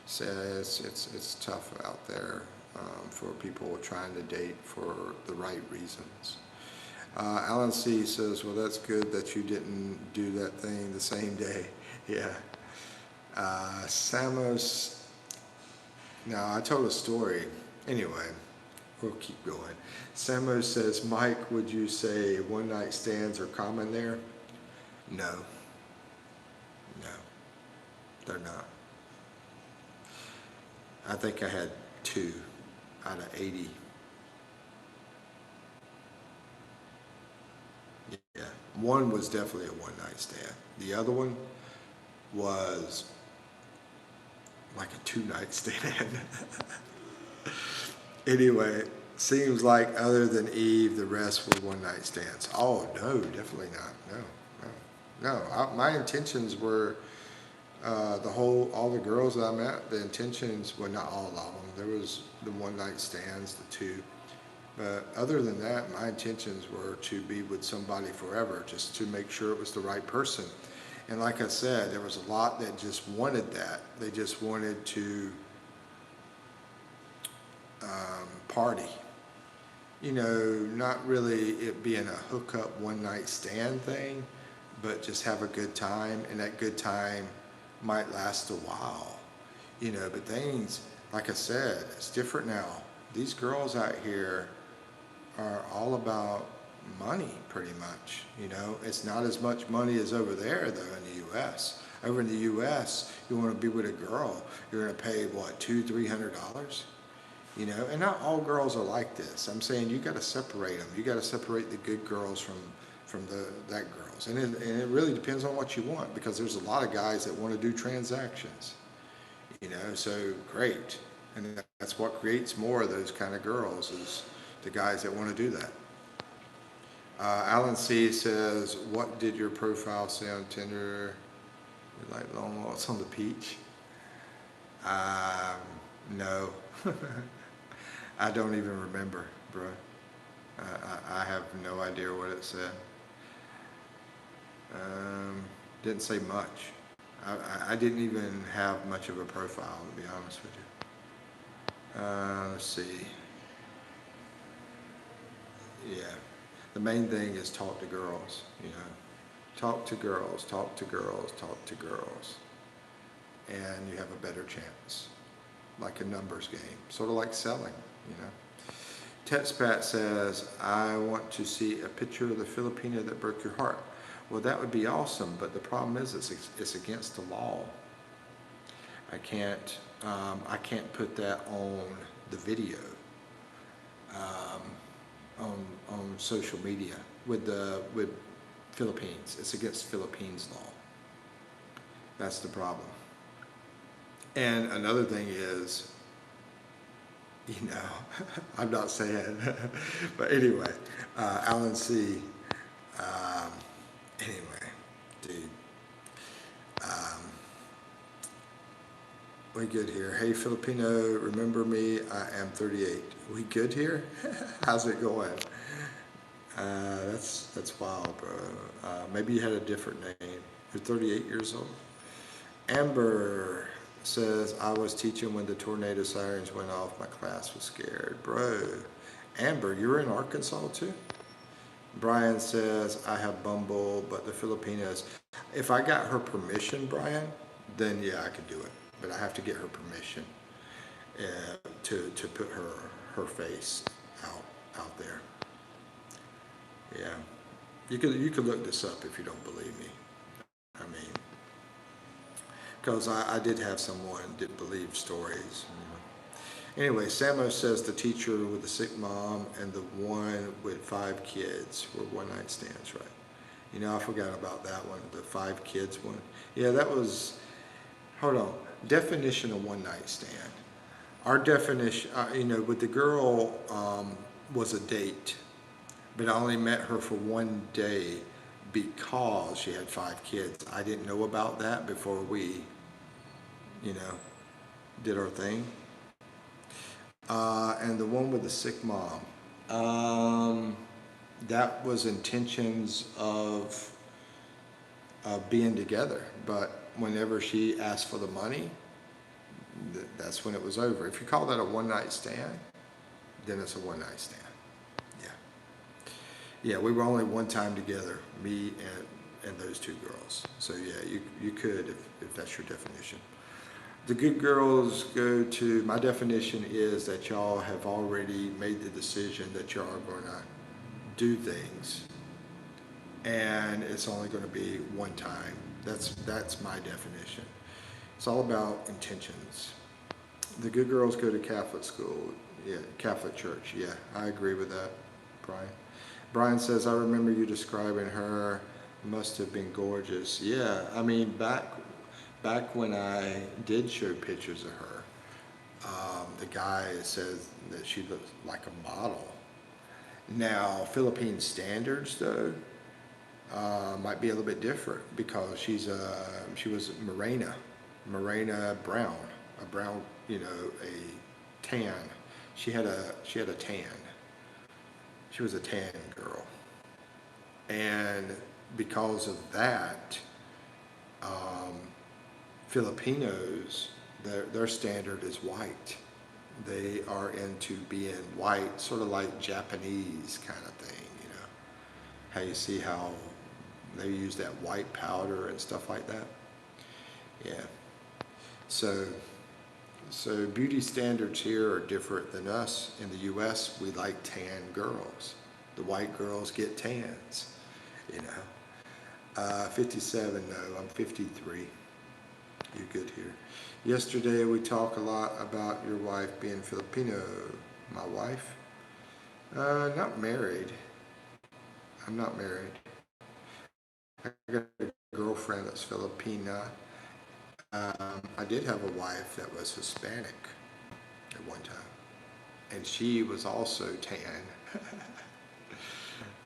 So it's tough out there for people trying to date for the right reasons. Alan C says, well, that's good that you didn't do that thing the same day. Yeah. Samos, now I told a story. Anyway, we'll keep going. Samos says, Mike, would you say one night stands are common there? No. No, they're not. I think I had 2 out of 80. Yeah, one was definitely a one night stand. The other one was like a 2-night stand. Anyway, seems like other than Eve, the rest were one-night stands. Oh, no, definitely not. My intentions were all the girls that I met, the intentions, well, not all of them. There was the one-night stands, the two. But other than that, my intentions were to be with somebody forever, just to make sure it was the right person. And like I said, there was a lot that just wanted that. They just wanted to party. You know, not really it being a hookup one-night stand thing, but just have a good time, and that good time might last a while. You know, but things, like I said, it's different now. These girls out here are all about money, pretty much. You know, it's not as much money as over there, though, in the U.S. Over in the U.S., you want to be with a girl, you're going to pay, what, $200-300? You know, and not all girls are like this. I'm saying you got to separate them. You got to separate the good girls from that girls. And it really depends on what you want, because there's a lot of guys that want to do transactions. You know, so great. And that's what creates more of those kind of girls, is the guys that want to do that. Alan C. says, what did your profile say on Tinder? You like long walks on the beach? No. I don't even remember, bro. I have no idea what it said. Didn't say much. I didn't even have much of a profile, to be honest with you. Let's see. Yeah. The main thing is talk to girls, you know. Talk to girls, talk to girls, talk to girls. And you have a better chance. Like a numbers game. Sort of like selling, you know. Expat says, I want to see a picture of the Filipino that broke your heart. Well, that would be awesome, but the problem is it's against the law. I can't put that on the video, on social media with Philippines. It's against Philippines law. That's the problem. And another thing is, you know, I'm not saying, but anyway, Alan C. Anyway, dude, we good here. Hey, Filipino, remember me? I am 38. We good here? How's it going? That's wild, bro. Maybe you had a different name. You're 38 years old. Amber says, I was teaching when the tornado sirens went off. My class was scared. Bro, Amber, you're in Arkansas too? Brian says, I have Bumble, but the Filipinos. If I got her permission, Brian, then yeah, I could do it. But I have to get her permission to put her face out there. Yeah, you could look this up if you don't believe me. I mean, because I did have someone that believed stories. Anyway, Samo says the teacher with the sick mom and the one with 5 kids were one-night stands, right? You know, I forgot about that one, the 5 kids one. Yeah, that was, hold on, definition of one-night stand. Our definition, you know, with the girl was a date, but I only met her for one day because she had 5 kids. I didn't know about that before we, you know, did our thing. And the one with the sick mom, that was intentions of being together. But whenever she asked for the money, that's when it was over. If you call that a one-night stand, then it's a one-night stand. Yeah. Yeah, we were only one time together, me and those 2 girls. So yeah, you could if that's your definition. The good girls go to, my definition is that y'all have already made the decision that y'all are going to do things, and it's only going to be one time. That's my definition. It's all about intentions. The good girls go to Catholic school, yeah, Catholic church. Yeah, I agree with that, Brian. Brian says, I remember you describing her, must have been gorgeous. Yeah, I mean, back, back when I did show pictures of her, the guy says that she looks like a model. Now, Philippine standards, though, might be a little bit different because she was Morena brown, a brown, a tan. She had a tan. She was a tan girl, and because of that, um, Filipinos, their standard is white. They are into being white, sort of like Japanese kind of thing, how you see how they use that white powder and stuff like that. Yeah. So, so beauty standards here are different than us. In the U.S., we like tan girls. The white girls get tans, you know. 57, no, I'm 53. You're good here. Yesterday we talked a lot about your wife being Filipino. My wife? Not married. I'm not married. I got a girlfriend that's Filipina. I did have a wife that was Hispanic at one time. And she was also tan.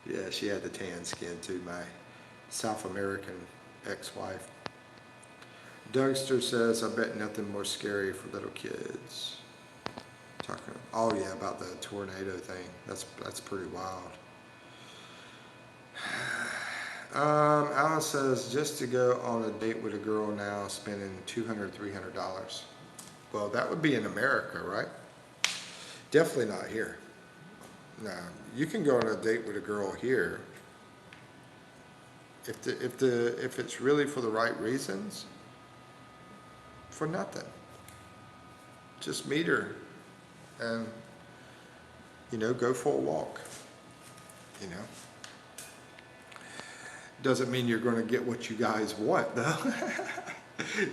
Yeah, she had the tan skin too, my South American ex-wife. Dougster says, I bet nothing more scary for little kids. Talking, oh yeah, about the tornado thing. That's pretty wild. Alan says, just to go on a date with a girl now, spending $200, $300. Well, that would be in America, right? Definitely not here. No, you can go on a date with a girl here if it's really for the right reasons, for nothing. Just meet her and go for a walk. Doesn't mean you're going to get what you guys want, though.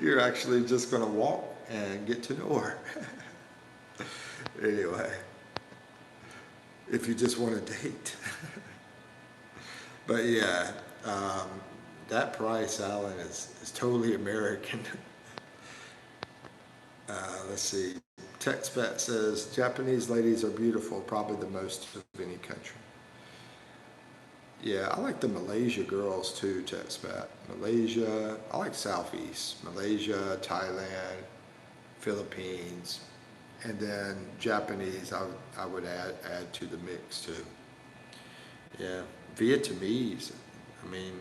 You're actually just going to walk and get to know her. Anyway, if you just want to date. But yeah, that price, Alan, is totally American. Let's see. Expat says, Japanese ladies are beautiful, probably the most of any country. Yeah, I like the Malaysia girls too, Expat. Malaysia, I like Southeast. Malaysia, Thailand, Philippines, and then Japanese I would add to the mix too. Yeah, Vietnamese. I mean,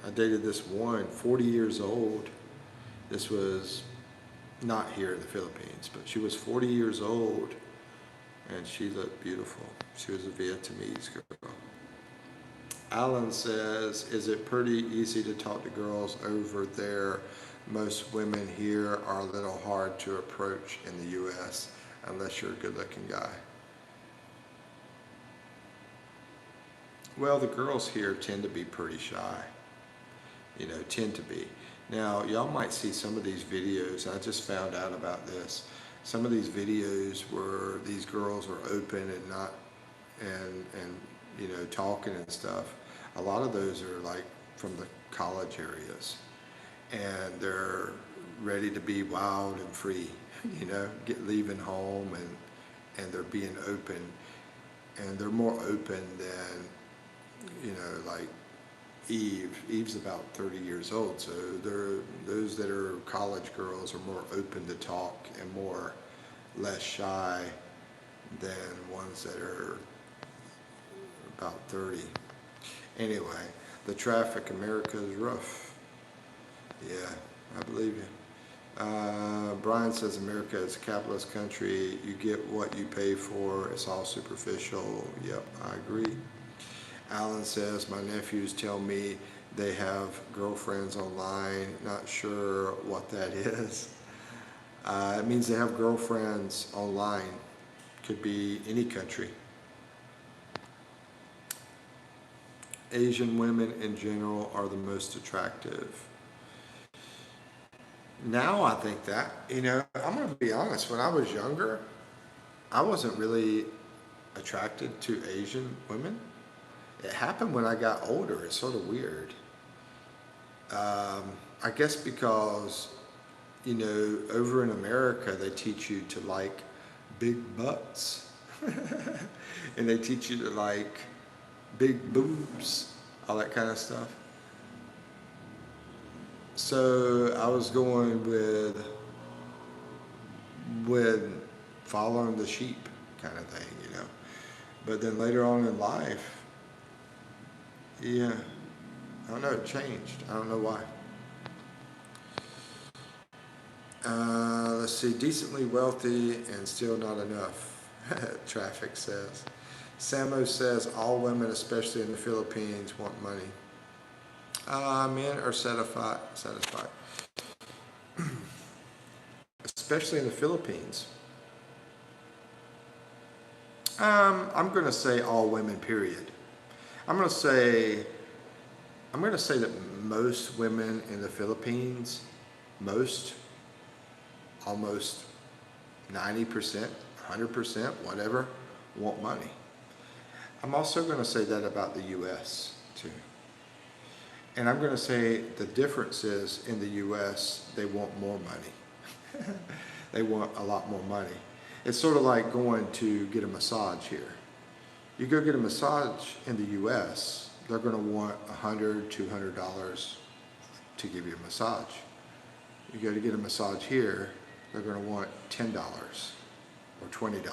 I dated this one, 40 years old. This was not here in the Philippines, but she was 40 years old and she looked beautiful. She was a Vietnamese girl. Alan says, is it pretty easy to talk to girls over there? Most women here are a little hard to approach in the U.S. unless you're a good-looking guy. Well, the girls here tend to be pretty shy. Tend to be. Now, y'all might see some of these videos. I just found out about this. Some of these videos where these girls are open and not, and talking and stuff. A lot of those are like from the college areas, and they're ready to be wild and free. Leaving home and they're being open, and they're more open than like Eve. Eve's about 30 years old, so those that are college girls are more open to talk and less shy than ones that are about 30. Anyway, the traffic in America is rough. Yeah, I believe you. Brian says America is a capitalist country. You get what you pay for. It's all superficial. Yep, I agree. Alan says, my nephews tell me they have girlfriends online. Not sure what that is. It means they have girlfriends online. Could be any country. Asian women in general are the most attractive. Now I think that, I'm going to be honest, when I was younger, I wasn't really attracted to Asian women. It happened when I got older. It's sort of weird. I guess because over in America, they teach you to like big butts. And they teach you to like big boobs, all that kind of stuff. So I was going with following the sheep kind of thing. But then later on in life, yeah, I don't know, it changed. I don't know why. Let's see, decently wealthy and still not enough, traffic says. Samo says all women, especially in the Philippines, want money. Men are satisfied, especially in the Philippines. I'm going to say all women, period. I'm going to say that most women in the Philippines, almost 90%, 100%, whatever, want money. I'm also going to say that about the U.S. too. And I'm going to say the difference is in the U.S., they want more money. They want a lot more money. It's sort of like going to get a massage here. You go get a massage in the U.S., they're going to want $100, $200 to give you a massage. You go to get a massage here, they're going to want $10 or $20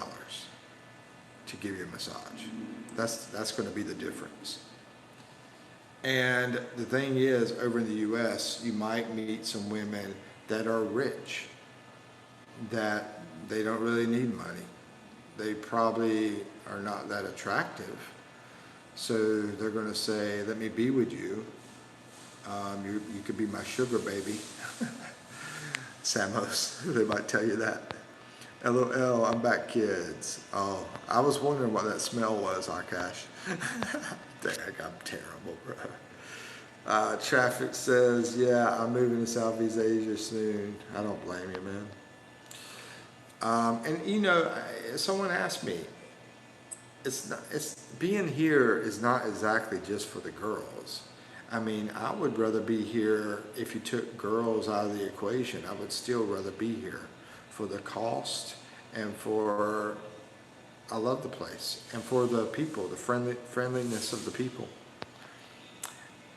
to give you a massage. That's going to be the difference. And the thing is, over in the U.S., you might meet some women that are rich, that they don't really need money. They probably are not that attractive. So they're going to say, let me be with you. You could be my sugar baby. Samos, they might tell you that. LOL, I'm back, kids. Oh, I was wondering what that smell was, Akash. Dang, I'm terrible, bro. Traffic says, yeah, I'm moving to Southeast Asia soon. I don't blame you, man. And someone asked me, it's being here is not exactly just for the girls. I mean, I would rather be here if you took girls out of the equation. I would still rather be here for the cost and for, I love the place, and for the people, the friendliness of the people.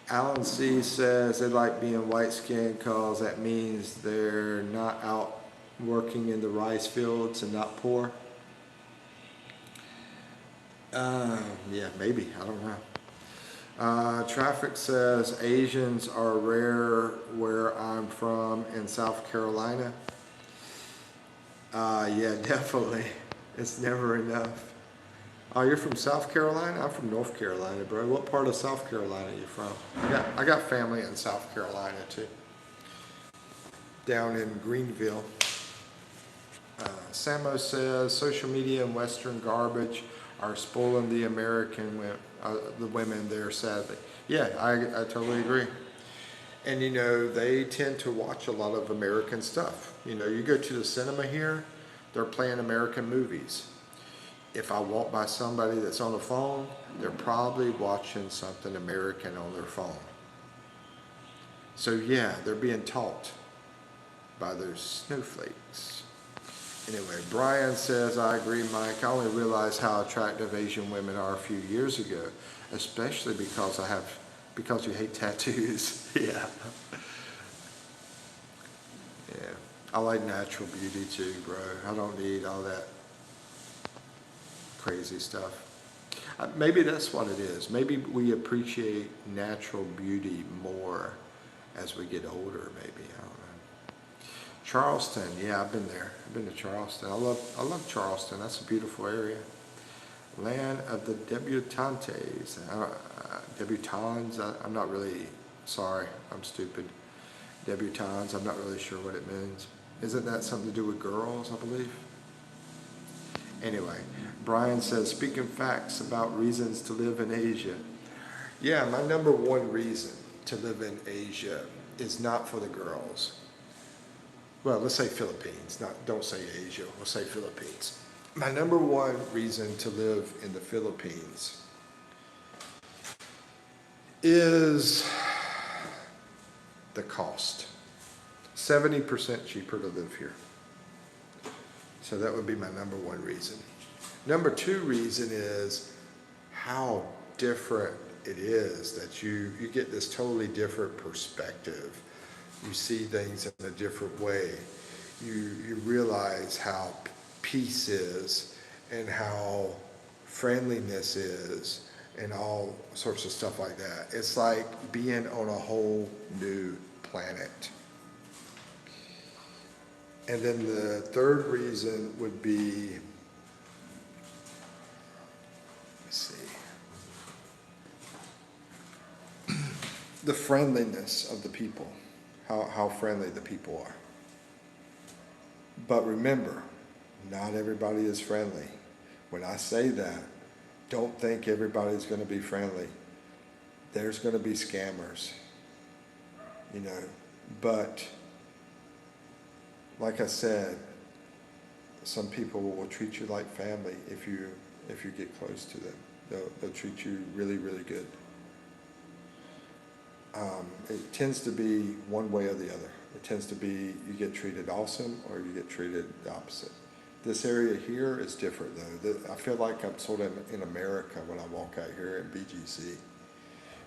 Alan C says they like being white skinned because that means they're not out working in the rice fields and not poor. Yeah, maybe, I don't know. Traffic says Asians are rare where I'm from in South Carolina. Yeah, definitely. It's never enough. Oh, you're from South Carolina? I'm from North Carolina, bro. What part of South Carolina are you from? I got family in South Carolina too. Down in Greenville. Samo says social media and Western garbage are spoiling the the women there, sadly. Yeah, I totally agree. And they tend to watch a lot of American stuff. You go to the cinema here, they're playing American movies. If I walk by somebody that's on the phone, they're probably watching something American on their phone. So yeah, they're being taught by those snowflakes. Anyway, Brian says, I agree, Mike. I only realized how attractive Asian women are a few years ago, especially because you hate tattoos. Yeah. Yeah. I like natural beauty too, bro. I don't need all that crazy stuff. Maybe that's what it is. Maybe we appreciate natural beauty more as we get older, maybe. I don't know. Charleston, yeah, I've been there. I've been to Charleston. I love Charleston. That's a beautiful area. Land of the debutantes. Debutantes, I'm not really, sorry, I'm stupid. Debutantes, I'm not really sure what it means. Isn't that something to do with girls, I believe? Anyway, Brian says, speaking facts about reasons to live in Asia. Yeah, my number one reason to live in Asia is not for the girls. Well, let's say Philippines, don't say Asia, we'll say Philippines. My number one reason to live in the Philippines is the cost. 70% cheaper to live here. So that would be my number one reason. Number two reason is how different it is that you get this totally different perspective. You see things in a different way. You realize how peace is and how friendliness is and all sorts of stuff like that. It's like being on a whole new planet. And then the third reason would be, let's see, the friendliness of the people, how friendly the people are. But remember, not everybody is friendly. When I say that, don't think everybody's going to be friendly. There's going to be scammers, you know, but like I said, some people will treat you like family if you get close to them. They'll treat you really, really good. It tends to be one way or the other. It tends to be you get treated awesome or you get treated the opposite. This area here is different though. I feel like I'm sort of in America when I walk out here in BGC.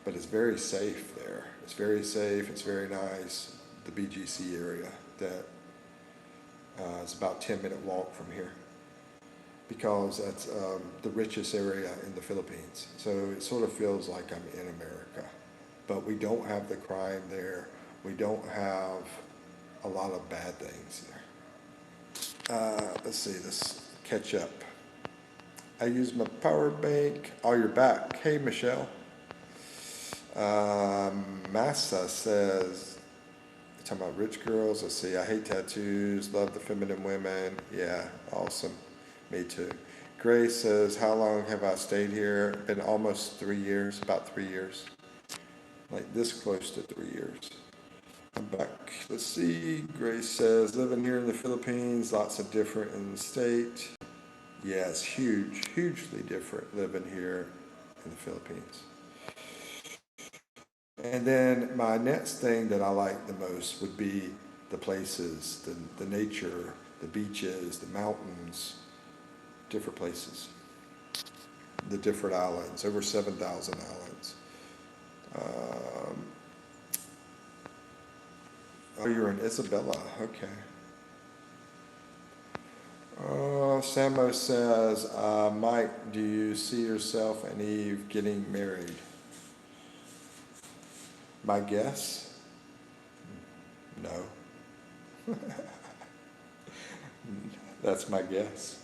But it's very safe there. It's very safe, it's very nice. The BGC area that it's about 10-minute walk from here because that's the richest area in the Philippines. So it sort of feels like I'm in America. But we don't have the crime there. We don't have a lot of bad things there. Let's see, let's catch up. I use my power bank. Oh, you're back. Hey, Michelle. Massa says, talking about rich girls. Let's see, I hate tattoos, love the feminine women. Yeah, awesome. Me too. Grace says, how long have I stayed here? Been almost 3 years, about 3 years. Like this close to 3 years. I'm back. Let's see. Grace says, living here in the Philippines, lots of different in the state. Yeah, it's huge, hugely different living here in the Philippines. And then my next thing that I like the most would be the places, the nature, the beaches, the mountains, different places, the different islands, over 7,000 islands. Oh, you're in Isabella, okay. Samo says, Mike, do you see yourself and Eve getting married? My guess? No. That's my guess.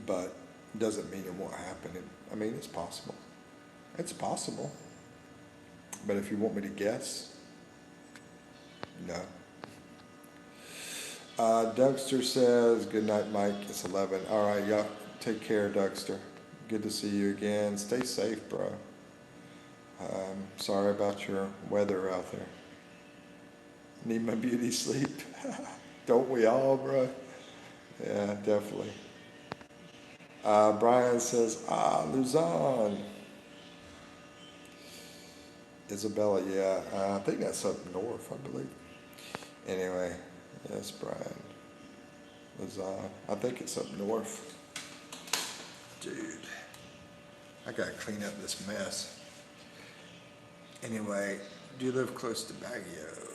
But it doesn't mean it won't happen. I mean, it's possible. It's possible. But if you want me to guess, no. Dougster says, good night, Mike. It's 11. All right, y'all. Take care, Dougster. Good to see you again. Stay safe, bro. Sorry about your weather out there. Need my beauty sleep. Don't we all, bro? Yeah, definitely. Brian says, Luzon. Isabella, yeah. I think that's up north, I believe. Anyway, yes, Brian. Luzon. I think it's up north. Dude, I gotta clean up this mess. Anyway, do you live close to Baguio?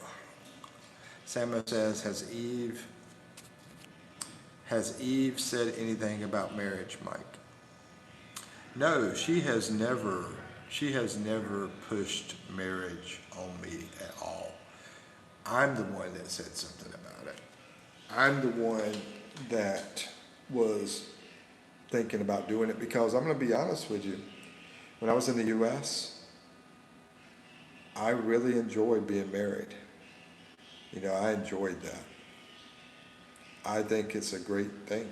Samuel says, has Eve said anything about marriage, Mike? No, she has never pushed marriage on me at all. I'm the one that said something about it. I'm the one that was thinking about doing it because I'm going to be honest with you. When I was in the U.S., I really enjoyed being married. You know, I enjoyed that. I think it's a great thing.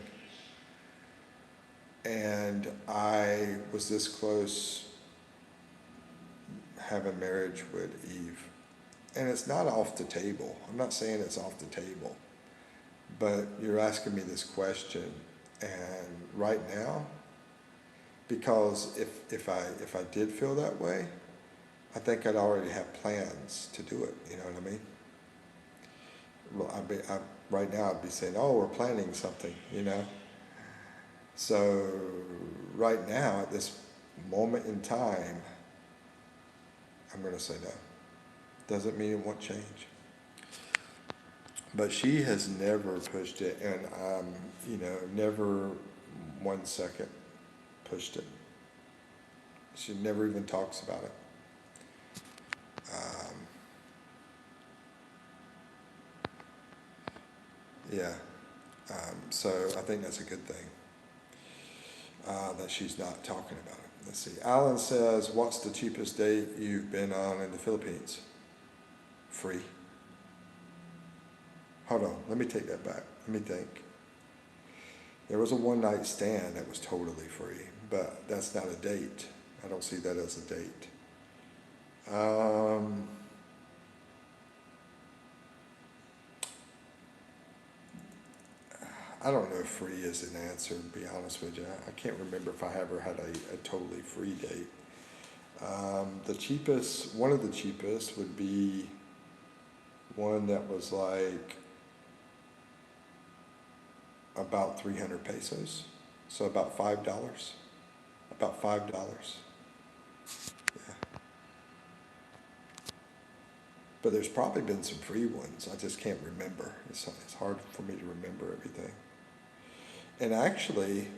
And I was this close having marriage with Eve. And it's not off the table. I'm not saying it's off the table. But you're asking me this question. And right now, because if I did feel that way, I think I'd already have plans to do it. You know what I mean? well, right now I'd be saying, oh, we're planning something, you know. So right now, at this moment in time, I'm going to say no. Doesn't mean it won't change. But she has never pushed it, and never 1 second pushed it. She never even talks about it. Um, yeah. So I think that's a good thing, that she's not talking about it. Let's see. Alan says, what's the cheapest date you've been on in the Philippines? Free. Hold on, let me take that back. Let me think. There was a one-night stand that was totally free, but that's not a date. I don't see that as a date. I don't know if free is an answer, to be honest with you. I can't remember if I ever had a totally free date. One of the cheapest would be one that was like about 300 pesos, so about $5. About $5. Yeah. But there's probably been some free ones. I just can't remember. It's hard for me to remember everything. And actually,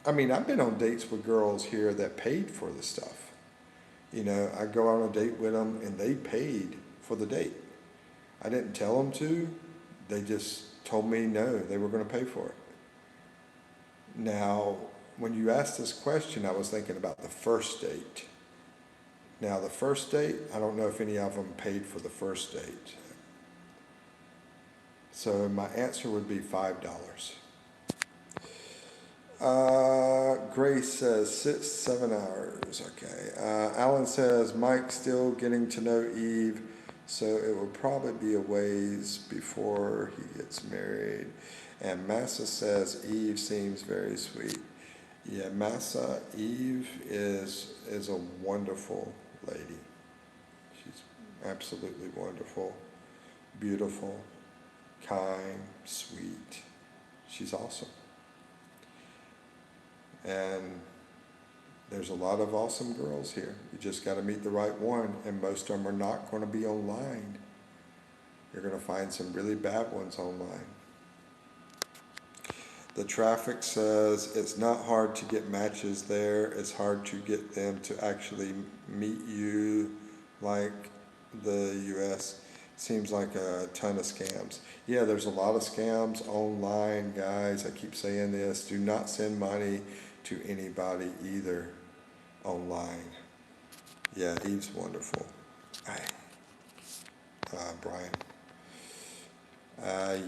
I mean, I've been on dates with girls here that paid for the stuff. You know, I go on a date with them and they paid for the date. I didn't tell them to. They just told me no, they were going to pay for it. Now, when you asked this question, I was thinking about the first date. Now, the first date, I don't know if any of them paid for the first date. So my answer would be $5. Grace says 7 hours. Okay. Alan says Mike's still getting to know Eve, so it will probably be a ways before he gets married. And Massa says Eve seems very sweet. Yeah, Massa, Eve is a wonderful lady. She's absolutely wonderful, beautiful, kind, sweet. She's awesome. And there's a lot of awesome girls here. You just got to meet the right one, and most of them are not going to be online. You're going to find some really bad ones online. The traffic says it's not hard to get matches there. It's hard to get them to actually meet you like the U.S. Seems like a ton of scams. Yeah, there's a lot of scams online, guys. I keep saying this. Do not send money to anybody either online. Yeah, Eve's wonderful. Brian.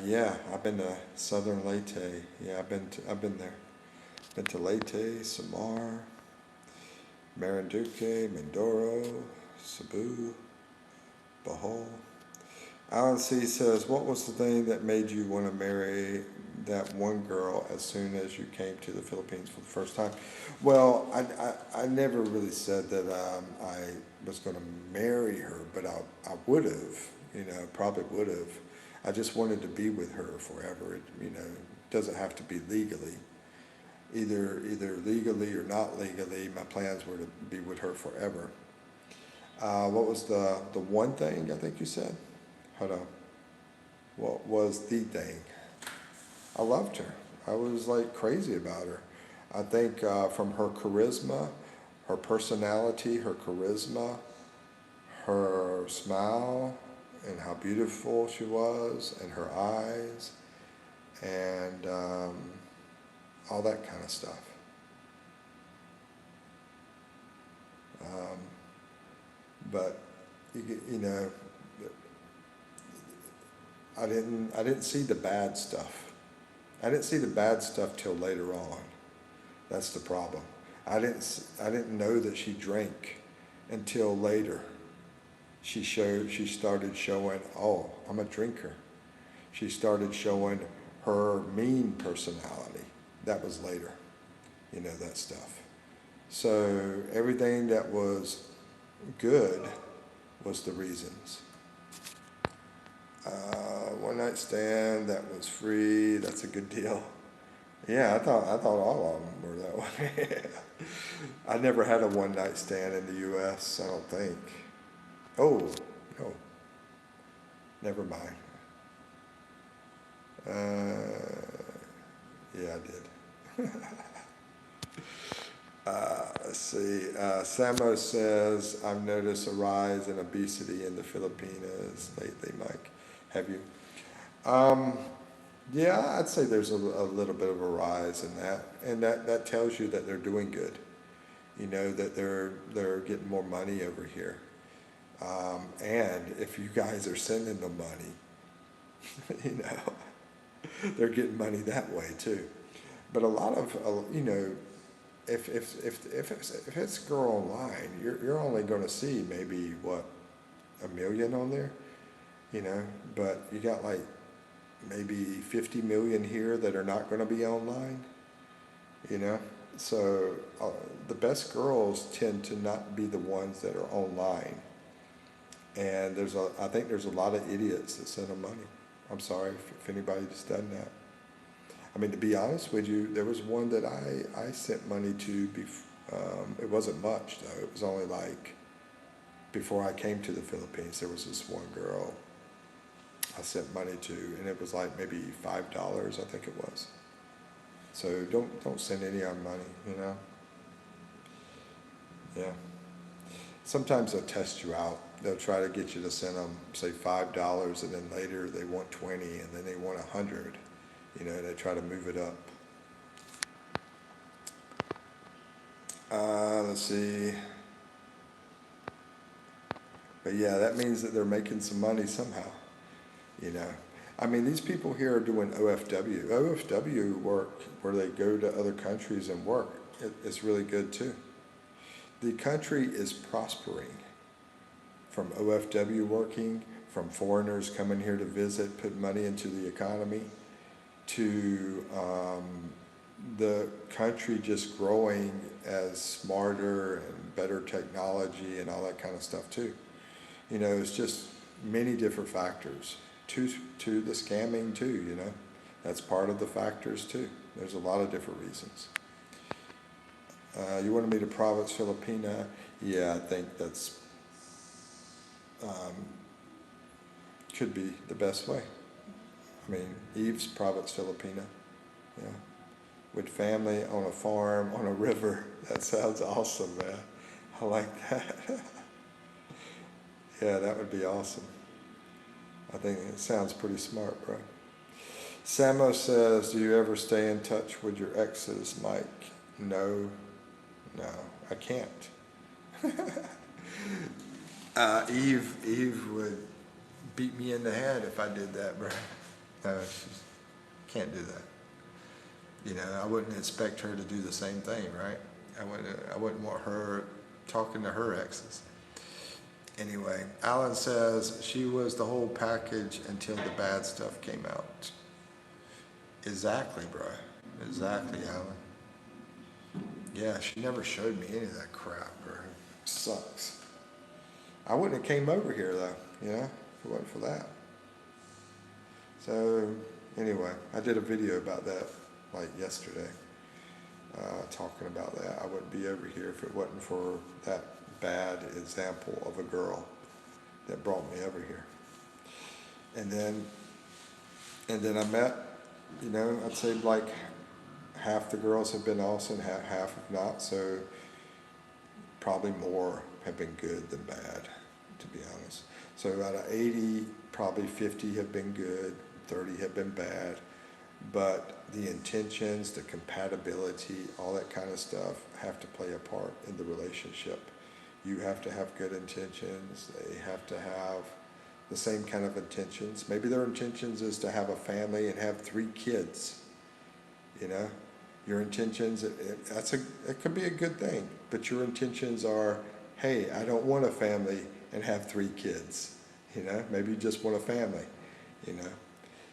Yeah, I've been to Southern Leyte. Yeah, I've been there. Been to Leyte, Samar, Marinduque, Mindoro, Cebu, Bohol. Alan C. says, what was the thing that made you want to marry that one girl as soon as you came to the Philippines for the first time? Well, I never really said that I was going to marry her, but I would have, probably would have. I just wanted to be with her forever. It doesn't have to be legally. Either legally or not legally, my plans were to be with her forever. What was the one thing I think you said? Hold on. What was the thing? I loved her. I was like crazy about her. I think from her charisma, her personality, her charisma, her smile, and how beautiful she was, and her eyes, and all that kind of stuff. But I didn't see the bad stuff. I didn't see the bad stuff till later on. That's the problem. I didn't know that she drank until later. She started showing, oh, I'm a drinker. She started showing her mean personality. That was later, that stuff. So everything that was good was the reasons. One night stand that was free. That's a good deal. Yeah, I thought all of them were that way. I never had a one night stand in the U.S. I don't think. Oh no, never mind. Yeah, I did. Let's see. Samo says, I've noticed a rise in obesity in the Filipinos lately, Mike. Have you? Um, yeah, I'd say there's a little bit of a rise in that, and that tells you that they're doing good. You know that they're getting more money over here, and if you guys are sending them money, you know, they're getting money that way too. But a lot of you know, if it's girl online, you're only going to see maybe what, 1 million on there, you know, but you got like maybe 50 million here that are not going to be online, you know. So the best girls tend to not be the ones that are online, and I think there's a lot of idiots that send them money. I'm sorry if anybody's done that. I mean, to be honest with you, there was one that I sent money to. It wasn't much though. It was only like before I came to the Philippines. There was this one girl I sent money to, and it was like maybe $5, I think it was. So don't send any of money, you know. Yeah. Sometimes they'll test you out. They'll try to get you to send them, say, $5, and then later they want 20, and then they want 100. You know, they try to move it up. Let's see. But yeah, that means that they're making some money somehow. You know, I mean, these people here are doing OFW. OFW work where they go to other countries and work. It's really good too. The country is prospering from OFW working, from foreigners coming here to visit, put money into the economy, to the country just growing as smarter and better technology and all that kind of stuff too. You know, it's just many different factors to the scamming too, you know. That's part of the factors too. There's a lot of different reasons. You wanted me to province Filipina? Yeah, I think that's could be the best way. I mean, Eve's province Filipina, yeah, with family on a farm on a river. That sounds awesome, man. I like that. Yeah, that would be awesome. I think it sounds pretty smart, bro. Samo says, do you ever stay in touch with your exes, Mike? No, I can't. Eve would beat me in the head if I did that, bro. No, she can't do that. You know, I wouldn't expect her to do the same thing, right? I wouldn't want her talking to her exes. Anyway, Alan says she was the whole package until the bad stuff came out. Exactly, bro. Exactly, Alan. Yeah, she never showed me any of that crap, bro. Sucks. I wouldn't have came over here though, you know, if it wasn't for that. So anyway, I did a video about that like yesterday, talking about that. I wouldn't be over here if it wasn't for that bad example of a girl that brought me over here. And then I met, you know, I'd say like half the girls have been awesome, half have not. So probably more have been good than bad, to be honest. So out of 80, probably 50 have been good, 30 have been bad. But the intentions, the compatibility, all that kind of stuff have to play a part in the relationship. You have to have good intentions. They have to have the same kind of intentions. Maybe their intentions is to have a family and have 3 kids. You know, your intentions, it could be a good thing, but your intentions are, hey, I don't want a family and have 3 kids. You know, maybe you just want a family, you know.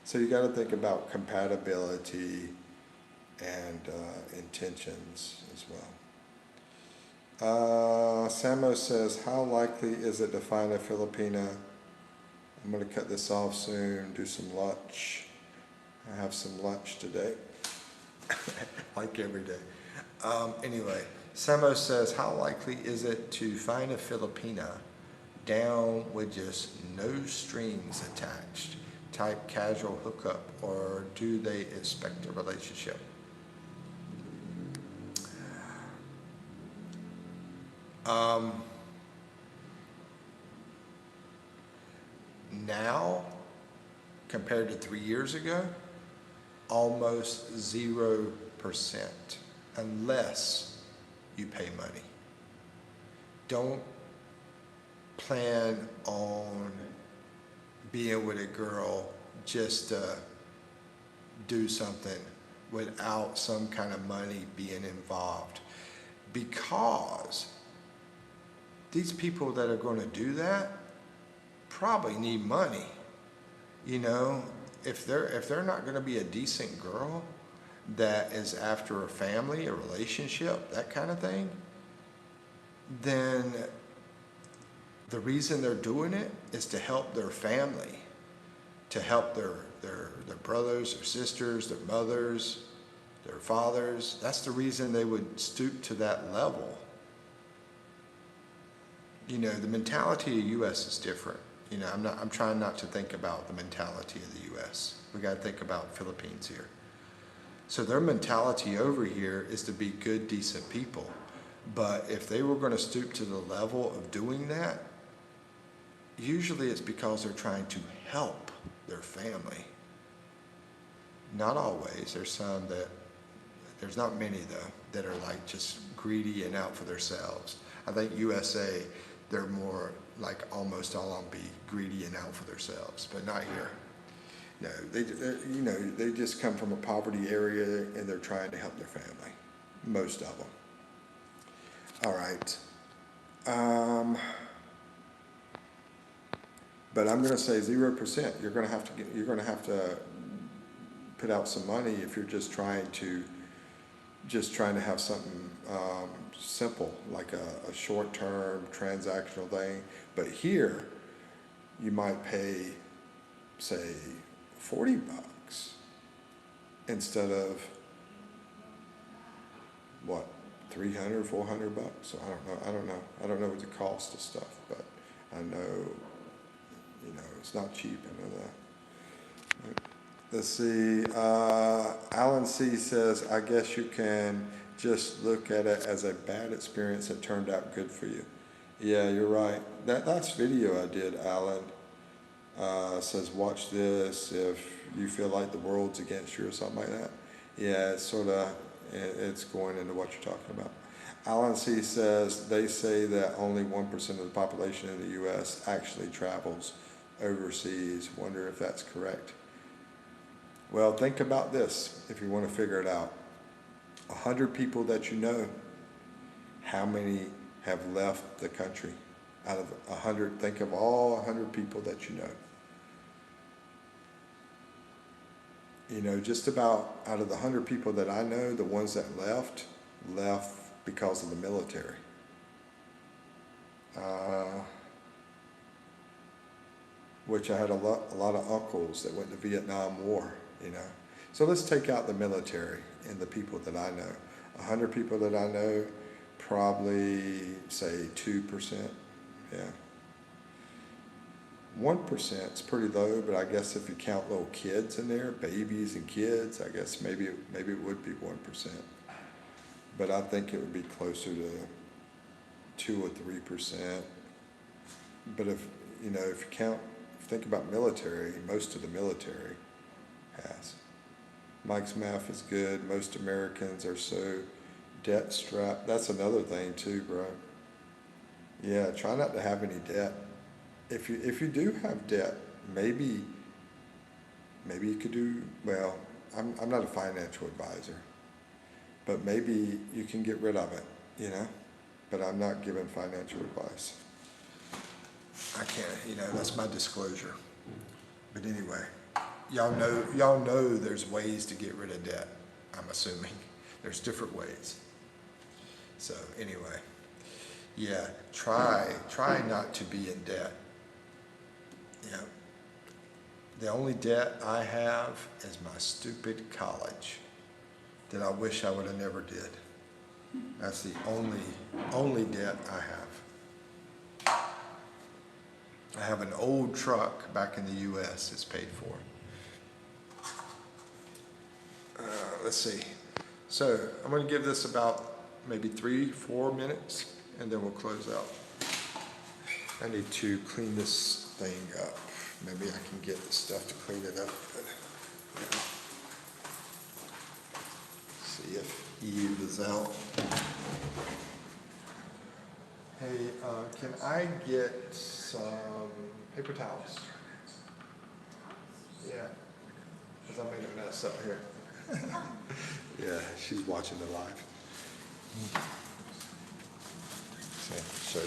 So you got to think about compatibility and intentions as well. Samo says, how likely is it to find a Filipina I'm gonna cut this off soon, do some lunch. I have some lunch today. Like every day. Anyway, Samo says, how likely is it to find a Filipina down with just no strings attached, type casual hookup, or do they expect a relationship? Now, compared to 3 years ago, almost 0%, unless you pay money. Don't plan on being with a girl just to do something without some kind of money being involved, because these people that are going to do that probably need money. You know, if they're not going to be a decent girl that is after a family, a relationship, that kind of thing, then the reason they're doing it is to help their family, to help their brothers, their sisters, their mothers, their fathers. That's the reason they would stoop to that level. You know, the mentality of the U.S. is different. You know, I'm trying not to think about the mentality of the U.S. We got to think about Philippines here. So their mentality over here is to be good, decent people. But if they were going to stoop to the level of doing that, usually it's because they're trying to help their family. Not always. There's some that, there's not many though, that are like just greedy and out for themselves. I think USA, they're more like almost all on be greedy and out for themselves, but not here. No, they just come from a poverty area and they're trying to help their family. Most of them. All right. But I'm going to say 0%. You're going to have to put out some money if you're just trying to have something simple, like a short-term transactional thing. But here, you might pay, say, $40 instead of what, 300, $400. So I don't know what the cost of stuff, but I know, it's not cheap. I know that. Let's see. Alan C says, I guess you can just look at it as a bad experience that turned out good for you. Yeah, you're right. That last video I did, Alan, says watch this if you feel like the world's against you or something like that. Yeah, it's going into what you're talking about. Alan C says they say that only 1% of the population in the U.S. actually travels overseas. Wonder if that's correct. Well, think about this if you want to figure it out. 100 people that you know, how many have left the country? Out of 100, think of all 100 people that you know. Just about out of the 100 people that I know, the ones that left because of the military. Which I had a lot of uncles that went to the Vietnam War, So let's take out the military and the people that I know. 100 people that I know, probably say 2%, yeah. 1% is pretty low, but I guess if you count little kids in there, babies and kids, I guess maybe it would be 1%. But I think it would be closer to 2 or 3%. But if you think about military, most of the military has. Mike's math is good. Most Americans are so debt strapped. That's another thing too, bro. Yeah, try not to have any debt. If you do have debt, maybe you could do well. I'm not a financial advisor, but maybe you can get rid of it, But I'm not giving financial advice. I can't, that's my disclosure. But anyway, y'all know there's ways to get rid of debt. I'm assuming there's different ways. So anyway, yeah, try not to be in debt. Yeah, The only debt I have is my stupid college that I wish I would have never did. That's the only debt I have. I have an old truck back in the US that's paid for. Let's see. So I'm going to give this about maybe 3-4 minutes, and then we'll close out. I need to clean this thing up. Maybe I can get the stuff to clean it up. But, yeah. See if Eve is out. Hey, can I get some paper towels? Yeah, because I made a mess up here. Yeah, she's watching the live. So,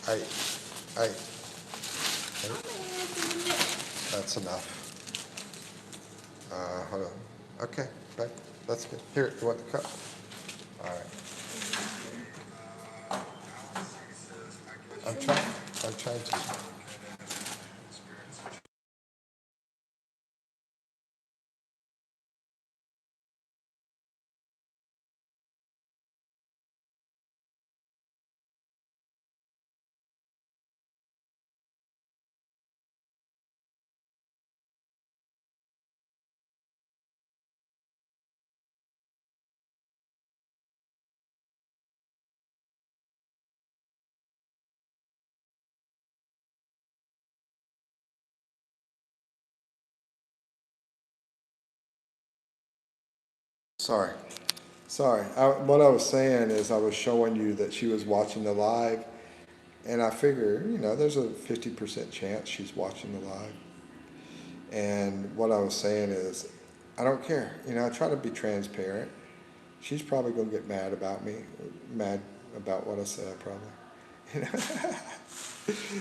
I, that's enough. Hold on. Okay, that's good. Here, you want the cup? All right. I'm trying to. Sorry. What I was saying is I was showing you that she was watching the live, and I figure, there's a 50% chance she's watching the live. And what I was saying is, I don't care. I try to be transparent. She's probably going to get mad about me, mad about what I said, probably.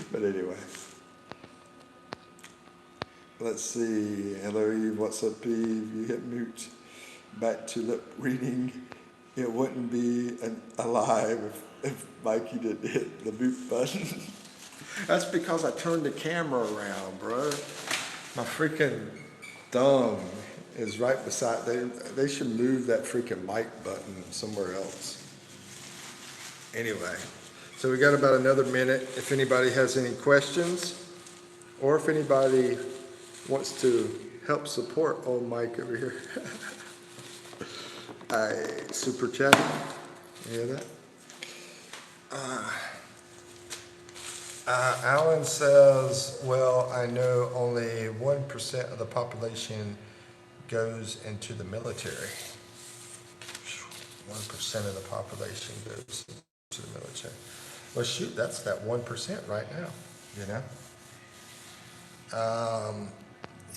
But anyway. Let's see. Hello, Eve. What's up, Eve? You hit mute. Back to lip reading. It wouldn't be alive if Mikey didn't hit the mute button. That's because I turned the camera around, bro. My freaking thumb is right beside. They should move that freaking mic button somewhere else. Anyway, so we got about another minute. If anybody has any questions, or if anybody wants to help support old Mike over here. Super chat. You hear that? Alan says, well, I know only 1% of the population goes into the military. 1% of the population goes into the military. Well, shoot, that's that 1% right now,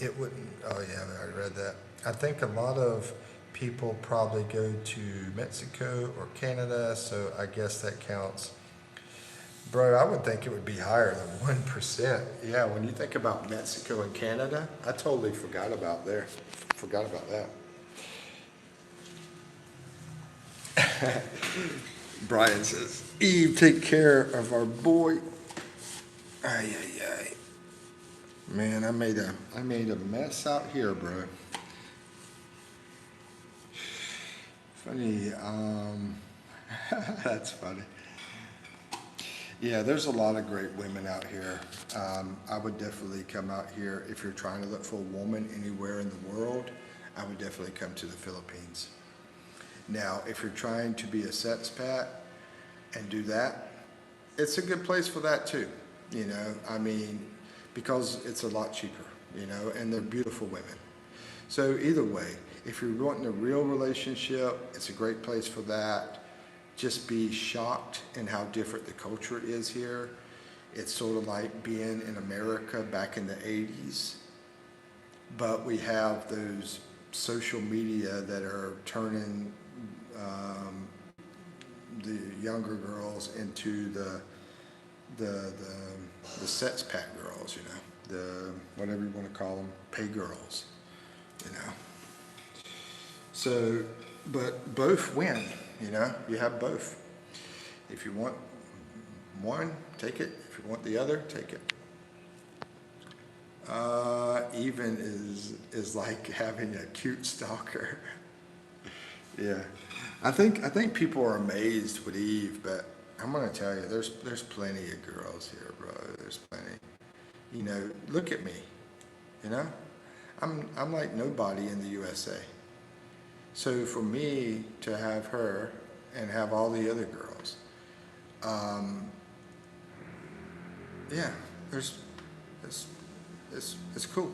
It wouldn't, oh yeah, I already read that. I think a lot of people probably go to Mexico or Canada, so I guess that counts. Bro, I would think it would be higher than 1%. Yeah, when you think about Mexico and Canada, I totally forgot about that. Brian says, Eve, take care of our boy. Ay. Man, I made a mess out here, bro. Funny, that's funny. Yeah, there's a lot of great women out here. I would definitely come out here. If you're trying to look for a woman anywhere in the world, I would definitely come to the Philippines. Now, if you're trying to be a expat and do that, it's a good place for that too, because it's a lot cheaper, and they're beautiful women. So either way, if you're wanting a real relationship, it's a great place for that. Just be shocked in how different the culture is here. It's sort of like being in America back in the 80s, but we have those social media that are turning the younger girls into the expat girls, the whatever you want to call them, pay girls, So, but both win, you have both. If you want one, take it. If you want the other, take it. Even is like having a cute stalker. Yeah, I think people are amazed with Eve, but I'm gonna tell you, there's plenty of girls here, bro. There's plenty. You know, look at me. You know, I'm like nobody in the USA. So for me to have her and have all the other girls, um, yeah, there's it's it's cool.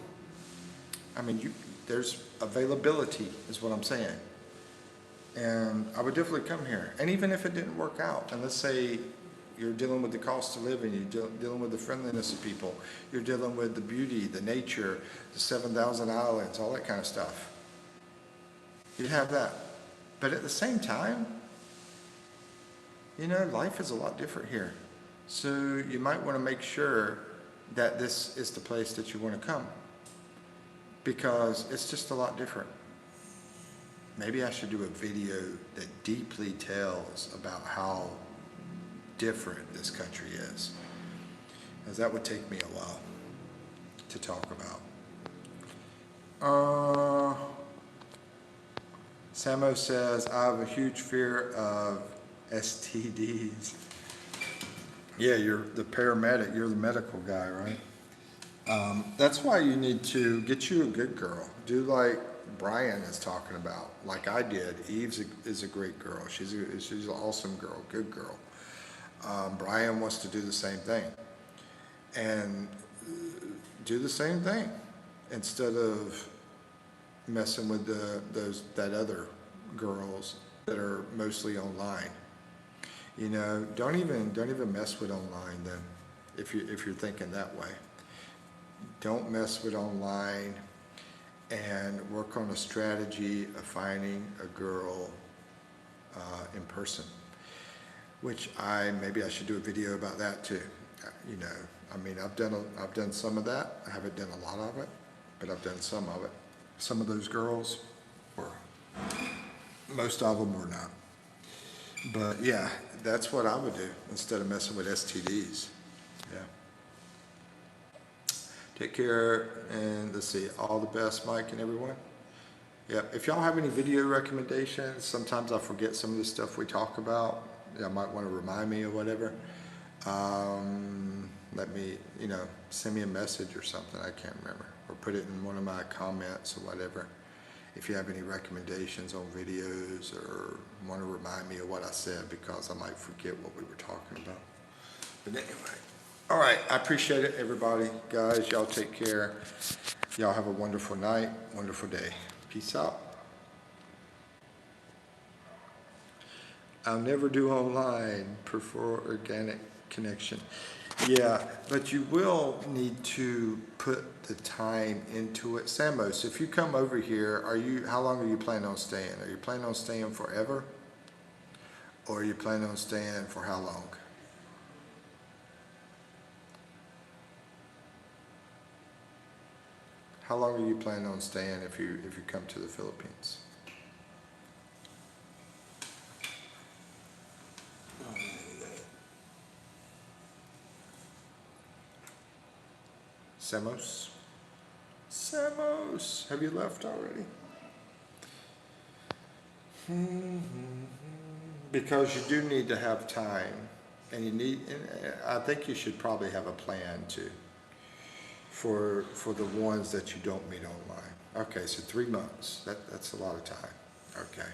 I mean, there's availability is what I'm saying. And I would definitely come here. And even if it didn't work out, and let's say you're dealing with the cost of living, you're dealing with the friendliness of people, you're dealing with the beauty, the nature, the 7,000 islands, all that kind of stuff. You'd have that. But at the same time, you know, life is a lot different here. So you might want to make sure that this is the place that you want to come, because it's just a lot different. Maybe I should do a video that deeply tells about how different this country is, as that would take me a while to talk about. Samo says, I have a huge fear of STDs. Yeah, you're the paramedic, you're the medical guy, right? That's why you need to get you a good girl. Do like Brian is talking about, like I did. Eve is a great girl. She's an awesome girl, good girl. Brian wants to do the same thing. And do the same thing instead of messing with that other girls that are mostly online. You know, don't even mess with online then, if you're thinking that way. Don't mess with online, and work on a strategy of finding a girl in person. Which maybe I should do a video about that too. You know, I mean, I've done some of that. I haven't done a lot of it, but I've done some of it. Some of those girls were, most of them were not. But yeah, that's what I would do instead of messing with STDs. Yeah. Take care, and let's see, all the best, Mike and everyone. Yeah, if y'all have any video recommendations, sometimes I forget some of the stuff we talk about. I might want to remind me or whatever. Let me, you know, send me a message or something, I can't remember. Or put it in one of my comments or whatever. If you have any recommendations on videos or want to remind me of what I said, because I might forget what we were talking about. But anyway, all right, I appreciate it, everybody. Guys, y'all take care. Y'all have a wonderful night, wonderful day. Peace out. I'll never do online, prefer organic connection. Yeah, but you will need to put the time into it. Samos, if you come over here, how long are you planning on staying? Are you planning on staying forever? Or are you planning on staying for how long? How long are you planning on staying if you come to the Philippines? Samos? Samos! Have you left already? Because you do need to have time, and I think you should probably have a plan too, for the ones that you don't meet online. Okay, so 3 months, that's a lot of time. Okay.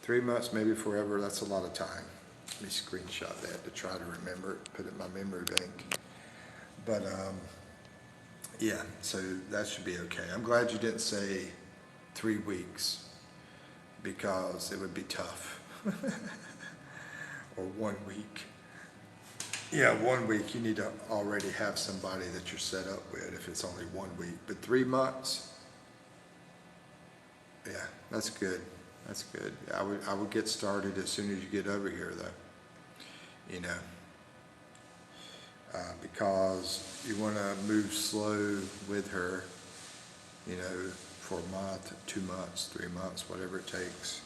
3 months, maybe forever, that's a lot of time. Let me screenshot that to try to remember it, put it in my memory bank. But, yeah, so that should be okay. I'm glad you didn't say 3 weeks, because it would be tough. Or 1 week. Yeah, 1 week, you need to already have somebody that you're set up with if it's only 1 week. But 3 months, yeah, that's good. That's good. I would get started as soon as you get over here, though. You know. Because you want to move slow with her, you know, for a month, 2 months, 3 months, whatever it takes.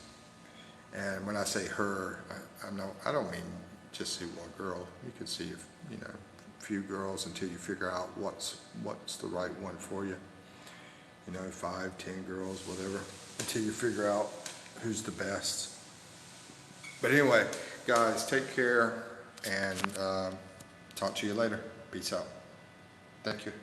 And when I say her, I don't mean just see one girl. You can see, you know, few girls until you figure out what's the right one for you. You know, 5, 10 girls, whatever, until you figure out who's the best. But anyway, guys, take care, and talk to you later. Peace out. Thank you.